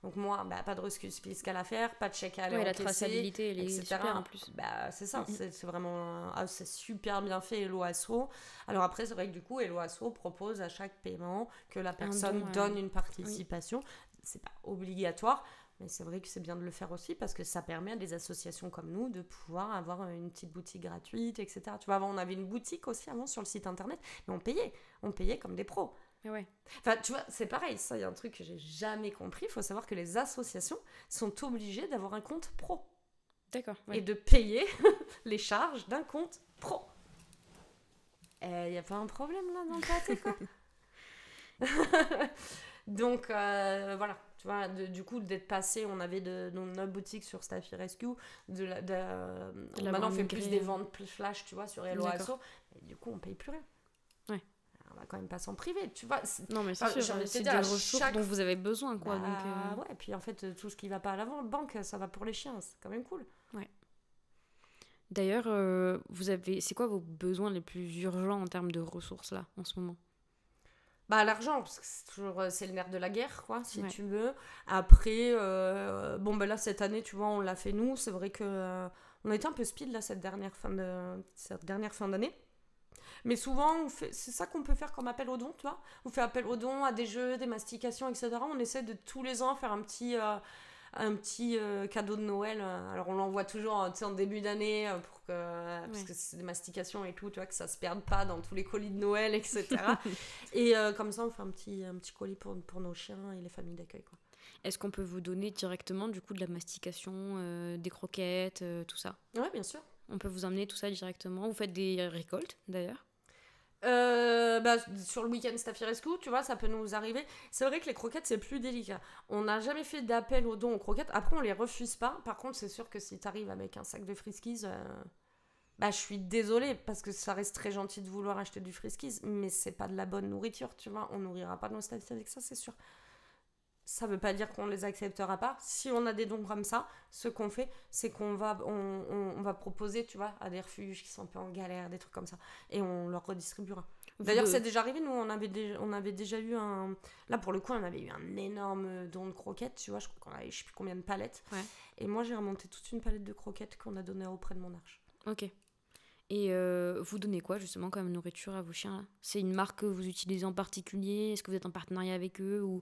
S2: Donc moi, pas de reçu fiscal à faire, pas de chèque à aller encaisser,
S1: la traçabilité, elle est super en plus.
S2: C'est ça, c'est vraiment... c'est super bien fait, Hello Asso. Alors après, c'est vrai que du coup, Hello Asso propose à chaque paiement que la personne donne une participation. Oui. C'est pas obligatoire, mais c'est vrai que c'est bien de le faire aussi parce que ça permet à des associations comme nous de pouvoir avoir une petite boutique gratuite, etc. Tu vois, avant, on avait une boutique aussi avant sur le site internet, mais on payait comme des pros.
S1: Ouais.
S2: Enfin, tu vois, c'est pareil, ça, il y a un truc que j'ai jamais compris. Il faut savoir que les associations sont obligées d'avoir un compte pro.
S1: D'accord.
S2: Ouais. Et de payer les charges d'un compte pro. Il n'y a pas un problème là dans le pâté, quoi. Donc, voilà. Tu vois, du coup, d'être passé, on avait notre boutique sur Staffy Rescue. Maintenant, on fait plus des ventes flash, tu vois, sur Hello Asso. Et du coup, on paye plus rien.
S1: Ouais.
S2: On va quand même pas s'en priver, tu vois.
S1: Non, mais c'est sûr, c'est des ressources dont vous avez besoin, quoi.
S2: Ouais, et puis en fait, tout ce qui va pas à la banque, ça va pour les chiens. C'est quand même cool.
S1: Ouais. D'ailleurs, c'est quoi vos besoins les plus urgents en termes de ressources, là, en ce moment ?
S2: L'argent, parce que c'est le nerf de la guerre, quoi, si tu veux. Après, là, cette année, tu vois, on l'a fait nous. C'est vrai que on a été un peu speed, là, cette dernière fin d'année. Mais souvent, c'est ça qu'on peut faire comme appel aux dons, tu vois. On fait appel aux dons à des jeux, des mastications, etc. On essaie de tous les ans faire un petit cadeau de Noël. Alors on l'envoie toujours en début d'année parce que c'est des mastications et tout, tu vois, que ça se perde pas dans tous les colis de Noël, etc. Et comme ça on fait un petit colis pour nos chiens et les familles d'accueil, quoi.
S1: Est-ce qu'on peut vous donner directement du coup de la mastication, des croquettes, tout ça ?
S2: Ouais, bien sûr.
S1: On peut vous emmener tout ça directement. Vous faites des récoltes d'ailleurs ?
S2: Sur le week-end Staffy Rescue, tu vois, ça peut nous arriver. C'est vrai que les croquettes, c'est plus délicat. On n'a jamais fait d'appel aux dons aux croquettes. Après, on les refuse pas. Par contre, c'est sûr que si t'arrives avec un sac de Friskies, je suis désolée parce que ça reste très gentil de vouloir acheter du Friskies, mais c'est pas de la bonne nourriture, tu vois. On nourrira pas nos Staffy avec ça, c'est sûr. Ça veut pas dire qu'on les acceptera pas. Si on a des dons comme ça, ce qu'on fait, c'est qu'on va, on va proposer, tu vois, à des refuges qui sont un peu en galère, des trucs comme ça, et on leur redistribuera. D'ailleurs, c'est déjà arrivé, nous, on avait déjà eu un... Là, pour le coup, on avait eu un énorme don de croquettes, tu vois, je crois qu'on avait, je sais plus combien de palettes. Ouais. Et moi, j'ai remonté toute une palette de croquettes qu'on a donnée auprès de mon arche.
S1: Ok. Et vous donnez quoi, justement, comme nourriture à vos chiens, là ? C'est une marque que vous utilisez en particulier ? Est-ce que vous êtes en partenariat avec eux ou...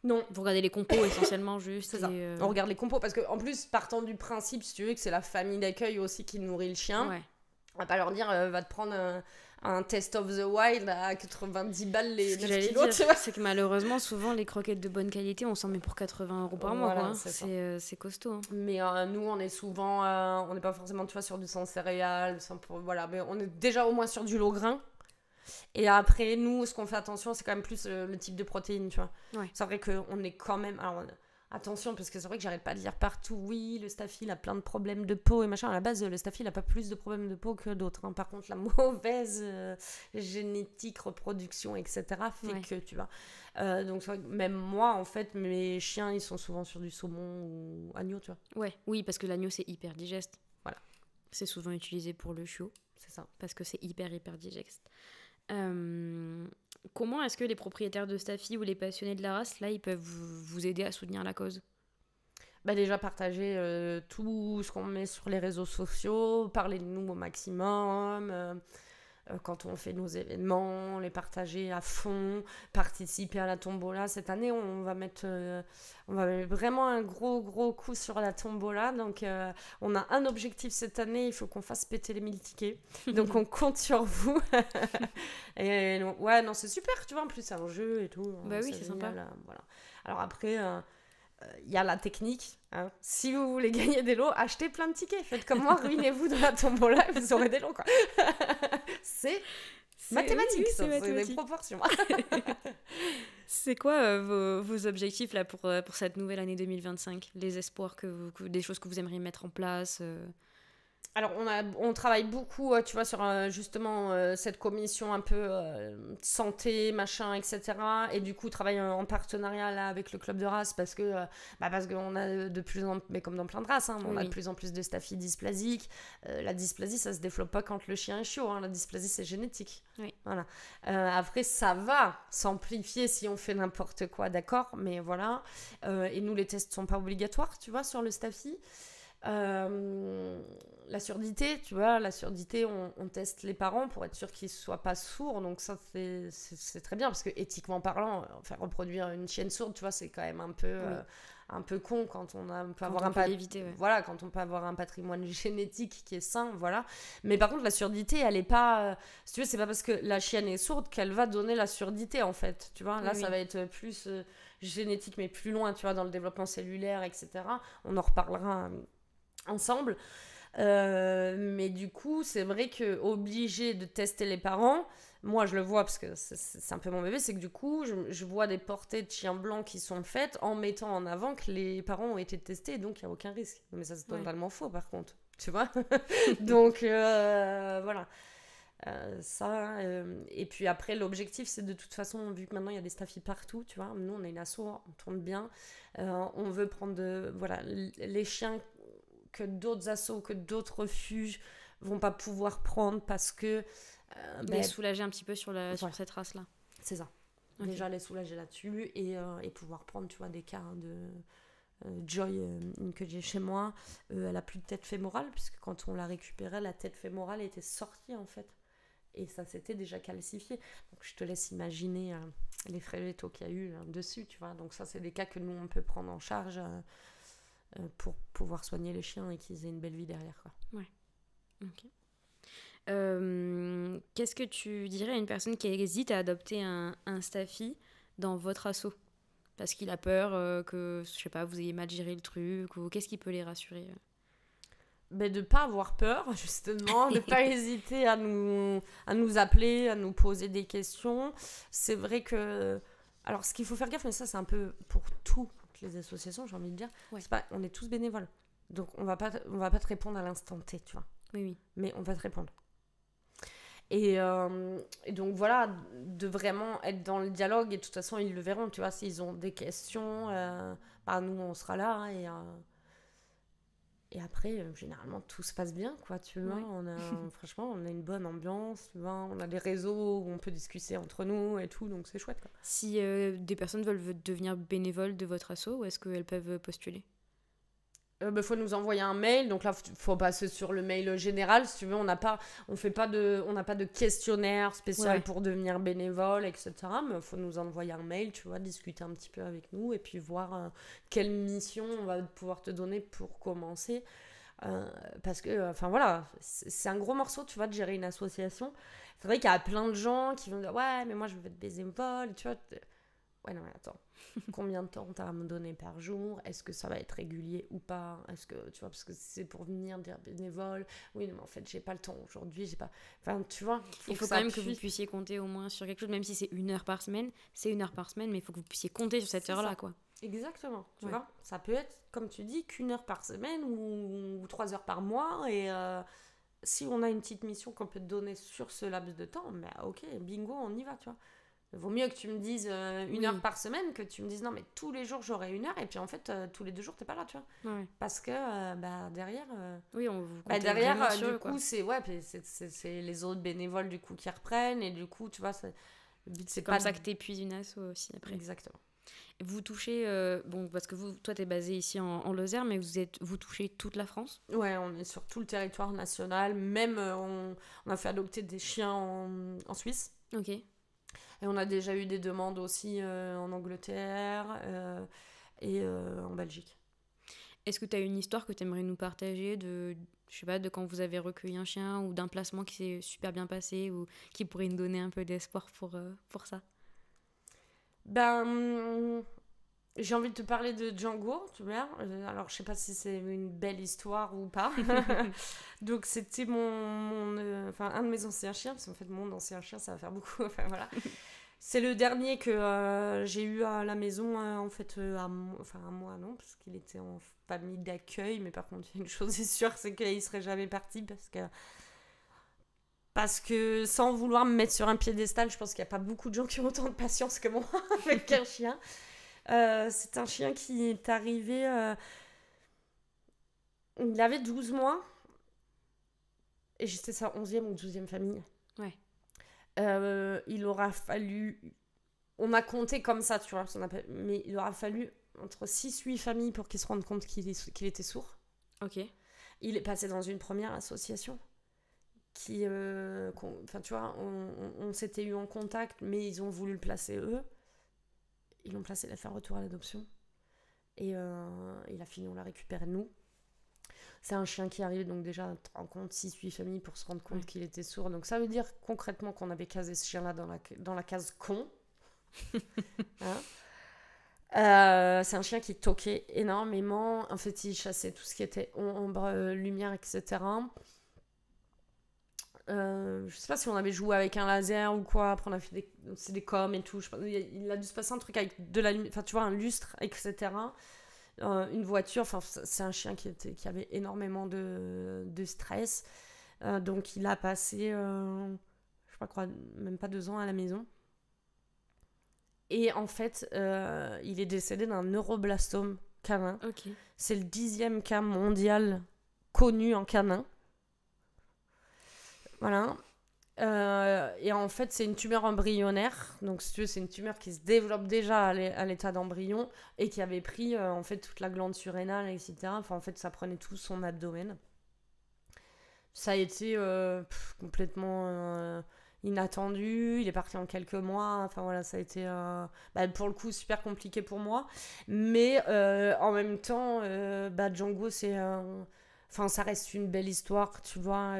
S2: Non.
S1: Vous regardez les compos essentiellement juste.
S2: C'est ça. On regarde les compos parce qu'en plus, partant du principe, si tu veux, que c'est la famille d'accueil aussi qui nourrit le chien, on va pas leur dire va te prendre un Test of the Wild à 90 balles les 9 kilos.
S1: C'est que malheureusement, souvent, les croquettes de bonne qualité, on s'en met pour 80 € par mois. Quoi. C'est costaud. Hein.
S2: Mais nous, on est souvent, on n'est pas forcément tu vois, sur du sans céréales, mais on est déjà au moins sur du lot grain. Et après, nous, ce qu'on fait attention, c'est quand même plus le type de protéines, tu vois. Ouais. C'est vrai qu'on est quand même... Alors, attention, parce que c'est vrai que j'arrête pas de lire partout, oui, le staffy, il a plein de problèmes de peau et machin. À la base, le staffy, il a pas plus de problèmes de peau que d'autres. Hein. Par contre, la mauvaise génétique, reproduction, etc., fait que, tu vois. Donc, c'est vrai que même moi, en fait, mes chiens, ils sont souvent sur du saumon ou agneau, tu vois.
S1: Ouais, oui, parce que l'agneau, c'est hyper digeste.
S2: Voilà.
S1: C'est souvent utilisé pour le chiot.
S2: C'est ça.
S1: Parce que c'est hyper digeste. Comment est-ce que les propriétaires de staffy ou les passionnés de la race, là, ils peuvent vous aider à soutenir la cause?
S2: Bah déjà partager tout ce qu'on met sur les réseaux sociaux, parler de nous au maximum, quand on fait nos événements, les partager à fond, participer à la tombola. Cette année, on va mettre vraiment un gros coup sur la tombola. Donc, on a un objectif cette année, il faut qu'on fasse péter les 1000 tickets. Donc, on compte sur vous. Et ouais, non, c'est super, tu vois. En plus, c'est un jeu et tout.
S1: Bah oui, c'est
S2: génial,
S1: sympa.
S2: voilà. Alors après... il y a la technique. Hein. Si vous voulez gagner des lots, achetez plein de tickets. Faites comme moi, ruinez-vous dans la tombola et vous aurez des lots. Quoi. c'est mathématique,
S1: oui,
S2: ça.
S1: c'est
S2: C'est des proportions.
S1: C'est quoi vos objectifs là, pour cette nouvelle année 2025? Les espoirs, des choses que vous aimeriez mettre en place
S2: Alors, on travaille beaucoup, tu vois, sur justement cette commission un peu santé, machin, etc. Et du coup, travaille en partenariat là, avec le club de race parce qu'on a de plus en plus, mais comme dans plein de races, hein, on a de plus en plus de staffy dysplasiques. La dysplasie, ça se développe pas quand le chien est chiot. Hein, la dysplasie, c'est génétique.
S1: Oui.
S2: Voilà. Après, ça va s'amplifier si on fait n'importe quoi, d'accord, mais voilà. Et nous, les tests sont pas obligatoires, tu vois, sur le staffy. La surdité, tu vois, on teste les parents pour être sûr qu'ils ne soient pas sourds, donc ça c'est très bien parce que éthiquement parlant, faire reproduire une chienne sourde, tu vois, c'est quand même un peu con quand on peut avoir voilà, quand on peut avoir un patrimoine génétique qui est sain, voilà. Mais par contre la surdité, elle est pas, si tu veux, c'est pas parce que la chienne est sourde qu'elle va donner la surdité en fait, tu vois. Là ça va être plus génétique mais plus loin, tu vois, dans le développement cellulaire, etc. On en reparlera ensemble. Mais du coup, c'est vrai que obligé de tester les parents, moi je le vois parce que c'est un peu mon bébé, c'est que du coup, je vois des portées de chiens blancs qui sont faites en mettant en avant que les parents ont été testés, donc il n'y a aucun risque. Mais ça, c'est totalement faux par contre, tu vois. Donc voilà. Et puis après, l'objectif, c'est de toute façon, vu que maintenant il y a des staffy partout, tu vois, nous on est une asso, on tourne bien, on veut prendre les chiens que d'autres assos, que d'autres refuges vont pas pouvoir prendre parce que...
S1: les soulager un petit peu sur cette race-là.
S2: C'est ça. Okay. Déjà les soulager là-dessus et pouvoir prendre, tu vois, des cas de... Joy, que j'ai chez moi, elle a plus de tête fémorale puisque quand on l'a récupérée, la tête fémorale était sortie en fait. Et ça s'était déjà calcifié. Donc je te laisse imaginer les frais vétaux qu'il y a eu dessus, tu vois. Donc ça, c'est des cas que nous, on peut prendre en charge... pour pouvoir soigner les chiens et qu'ils aient une belle vie derrière, quoi.
S1: Ouais. Ok. Qu'est-ce que tu dirais à une personne qui hésite à adopter un staffy dans votre asso parce qu'il a peur que, je sais pas, vous ayez mal géré le truc, ou qu'est-ce qui peut les rassurer?
S2: De ne pas avoir peur, justement, de ne pas hésiter à nous appeler, à nous poser des questions. C'est vrai que... Alors, ce qu'il faut faire gaffe, mais ça, c'est un peu pour tout. Les associations, j'ai envie de dire, on est tous bénévoles. Donc, on va pas te répondre à l'instant T, tu vois.
S1: Oui.
S2: Mais on va te répondre. Et donc, voilà, de vraiment être dans le dialogue. Et de toute façon, ils le verront, tu vois. S'ils ont des questions, nous, on sera là. Et après, généralement, tout se passe bien, quoi, tu vois. Franchement, on a une bonne ambiance, tu vois. On a des réseaux où on peut discuter entre nous et tout, donc c'est chouette, quoi.
S1: Si des personnes veulent devenir bénévoles de votre asso, où est-ce qu'elles peuvent postuler?
S2: Faut nous envoyer un mail, donc là faut passer sur le mail général si tu veux. On n'a pas de questionnaire spécial pour devenir bénévole, etc. Mais faut nous envoyer un mail, tu vois, discuter un petit peu avec nous et puis voir quelle mission on va pouvoir te donner pour commencer, parce que enfin voilà, c'est un gros morceau, tu vois, de gérer une association. C'est vrai qu'il y a plein de gens qui vont dire ouais mais moi je veux être bénévole, tu vois. Ouais, non, mais attends. Combien de temps t'as à me donner par jour? Est-ce que ça va être régulier ou pas? Est-ce que, tu vois, parce que c'est pour venir dire bénévole. Oui, mais en fait, j'ai pas le temps aujourd'hui, j'ai pas... Enfin, tu vois,
S1: il faut quand même que vous puissiez compter au moins sur quelque chose, même si c'est 1 heure par semaine. C'est 1 heure par semaine, mais il faut que vous puissiez compter sur cette heure-là, quoi.
S2: Exactement, tu
S1: Ouais.
S2: vois. Ça peut être, comme tu dis, qu'1 heure par semaine ou 3 heures par mois. Et si on a une petite mission qu'on peut te donner sur ce laps de temps, mais ok, bingo, on y va, tu vois. Il vaut mieux que tu me dises 1 heure par semaine que tu me dises non, mais tous les jours j'aurai 1 heure. Et puis en fait, tous les 2 jours, t'es pas là, tu vois.
S1: Ouais.
S2: Parce que derrière.
S1: Oui, on vous comptez
S2: Derrière,
S1: vraiment sur
S2: du
S1: eux,
S2: coup,
S1: quoi.
S2: c'est les autres bénévoles du coup qui reprennent. Et du coup, tu vois, le but,
S1: C'est comme ça que t'épuises une asso aussi après.
S2: Exactement.
S1: Vous touchez, bon, parce que toi, t'es basé ici en Lozère, mais vous touchez toute la France?
S2: Ouais, on est sur tout le territoire national. Même, on a fait adopter des chiens en Suisse.
S1: Ok.
S2: Et on a déjà eu des demandes aussi en Angleterre et en Belgique.
S1: Est-ce que tu as une histoire que tu aimerais nous partager je sais pas, de quand vous avez recueilli un chien ou d'un placement qui s'est super bien passé ou qui pourrait nous donner un peu d'espoir pour ça?
S2: J'ai envie de te parler de Django, tu vois. Alors, je sais pas si c'est une belle histoire ou pas. Donc, c'était un de mes anciens chiens, parce qu'en fait, mon ancien chien, ça va faire beaucoup. Enfin, voilà. C'est le dernier que j'ai eu à la maison, en fait, à moi, non, parce qu'il était en famille d'accueil. Mais par contre, il y a une chose est sûre, c'est qu'il serait jamais parti, parce que sans vouloir me mettre sur un piédestal, je pense qu'il n'y a pas beaucoup de gens qui ont autant de patience que moi avec un chien. C'est un chien qui est arrivé... il avait 12 mois. Et j'étais sa 11e ou 12e famille.
S1: Ouais.
S2: Il aura fallu... On a compté comme ça, tu vois. Mais il aura fallu entre 6-8 familles pour qu'il se rende compte qu'il était sourd.
S1: Ok.
S2: Il est passé dans une première association. Tu vois, on s'était eu en contact, mais ils ont voulu le placer eux. Ils l'ont placé, il a fait un retour à l'adoption. Et il a fini, on l'a récupéré nous. C'est un chien qui arrive, donc déjà, tu te rends compte, 6-8 familles pour se rendre compte qu'il était sourd. Donc ça veut dire concrètement qu'on avait casé ce chien-là dans la case con. Hein. C'est un chien qui toquait énormément. En fait, il chassait tout ce qui était ombre, lumière, etc. Je sais pas si on avait joué avec un laser ou quoi. Après, on a fait des coms et tout. Il a dû se passer un truc avec de la lumière, enfin, tu vois, un lustre, etc. Une voiture. Enfin, c'est un chien qui avait énormément de stress. Donc, il a passé, je crois, même pas 2 ans à la maison. Et en fait, il est décédé d'un neuroblastome canin.
S1: Ok.
S2: C'est le 10e cas mondial connu en canin. Voilà. Et en fait, c'est une tumeur embryonnaire. Donc, si tu veux, c'est une tumeur qui se développe déjà à l'état d'embryon et qui avait pris en fait toute la glande surrénale, etc. Enfin, en fait, ça prenait tout son abdomen. Ça a été complètement inattendu. Il est parti en quelques mois. Enfin, voilà, ça a été pour le coup super compliqué pour moi. Mais en même temps, Django, c'est Enfin, ça reste une belle histoire, tu vois.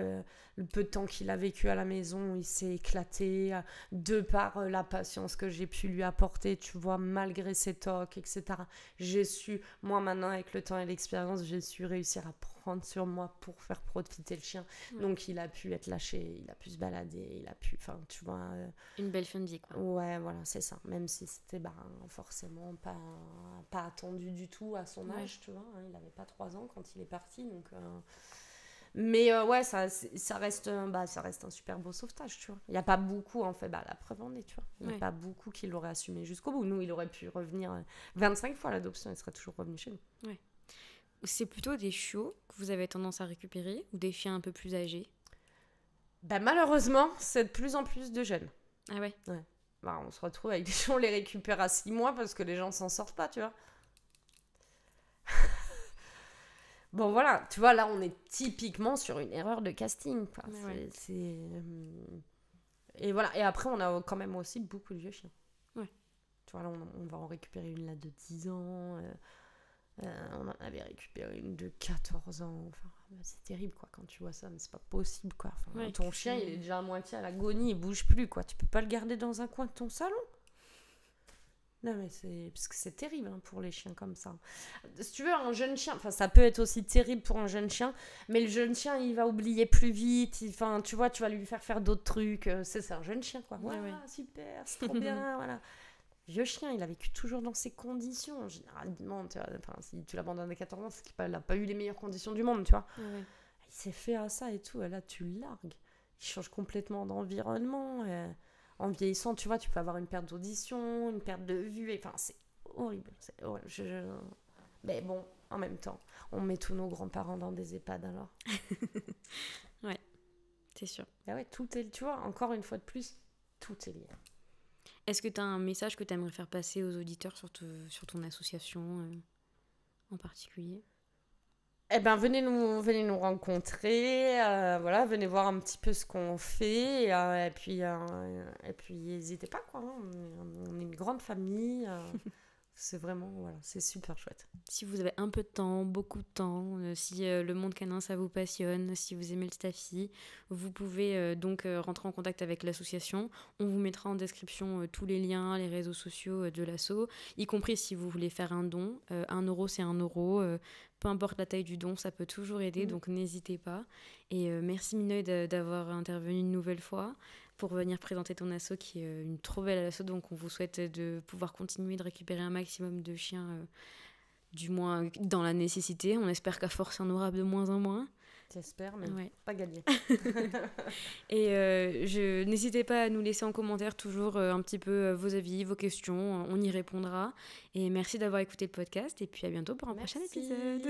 S2: Le peu de temps qu'il a vécu à la maison, il s'est éclaté de par la patience que j'ai pu lui apporter, tu vois, malgré ses tocs, etc. Moi maintenant, avec le temps et l'expérience, j'ai su réussir à prendre sur moi pour faire profiter le chien. Ouais. Donc, il a pu être lâché, il a pu se balader, il a pu, enfin, tu vois...
S1: Une belle fin de vie, quoi.
S2: Ouais, voilà, c'est ça. Même si c'était forcément pas attendu du tout à son âge, tu vois. Hein, il n'avait pas 3 ans quand il est parti, donc... Mais ouais, ça reste un super beau sauvetage, tu vois. Il n'y a pas beaucoup, en fait, la preuve en est, tu vois. Il n'y a pas beaucoup qui l'auraient assumé jusqu'au bout. Nous, il aurait pu revenir 25 fois à l'adoption, il serait toujours revenu chez nous.
S1: Ouais. C'est plutôt des chiots que vous avez tendance à récupérer ou des chiens un peu plus âgés?
S2: Malheureusement, c'est de plus en plus de jeunes.
S1: Ah ouais?
S2: Ouais. On se retrouve avec des gens, on les récupère à 6 mois parce que les gens s'en sortent pas, tu vois. Bon, voilà, tu vois, là, on est typiquement sur une erreur de casting. Quoi. Et voilà, et après, on a quand même aussi beaucoup de vieux chiens.
S1: Ouais.
S2: Tu vois, là, on va en récupérer une là de 10 ans. On en avait récupéré une de 14 ans. Enfin, c'est terrible, quoi, quand tu vois ça, mais c'est pas possible, quoi. Enfin, ton chien, il est déjà à moitié à l'agonie, il bouge plus, quoi. Tu peux pas le garder dans un coin de ton salon. Non, mais parce que c'est terrible pour les chiens comme ça. Si tu veux, un jeune chien, ça peut être aussi terrible pour un jeune chien, mais le jeune chien, il va oublier plus vite. Tu vois, tu vas lui faire d'autres trucs. C'est un jeune chien, quoi. Ouais, super, c'est trop bien, voilà. Vieux chien, il a vécu toujours dans ces conditions. Généralement, tu vois, si tu l'abandonnes à 14 ans, c'est qu'il n'a pas eu les meilleures conditions du monde, tu vois.
S1: Ouais.
S2: Il s'est fait à ça et tout, et là, tu le largues. Il change complètement d'environnement. En vieillissant, tu vois, tu peux avoir une perte d'audition, une perte de vue. Enfin, c'est horrible. C'est horrible. Mais bon, en même temps, on met tous nos grands-parents dans des EHPAD alors.
S1: Ouais, c'est sûr.
S2: Ah ouais, tout est, tu vois, encore une fois de plus, tout est lié.
S1: Est-ce que tu as un message que tu aimerais faire passer aux auditeurs sur ton association en particulier ?
S2: Eh ben, venez nous rencontrer, voilà, venez voir un petit peu ce qu'on fait, et puis n'hésitez pas, quoi. Hein, on est une grande famille, c'est vraiment, voilà, c'est super chouette.
S1: Si vous avez un peu de temps, beaucoup de temps, si le monde canin ça vous passionne, si vous aimez le staffy, vous pouvez donc rentrer en contact avec l'association. On vous mettra en description tous les liens, les réseaux sociaux de l'asso, y compris si vous voulez faire un don. 1 euro, c'est 1 euro. Peu importe la taille du don, ça peut toujours aider, donc n'hésitez pas. Et merci Minoy d'avoir intervenu une nouvelle fois pour venir présenter ton asso qui est une trop belle asso. Donc on vous souhaite de pouvoir continuer de récupérer un maximum de chiens, du moins dans la nécessité. On espère qu'à force, il y en aura de moins en moins.
S2: J'espère, mais pas gagné.
S1: Et n'hésitez pas à nous laisser en commentaire toujours un petit peu vos avis, vos questions. On y répondra. Et merci d'avoir écouté le podcast. Et puis à bientôt pour un prochain épisode.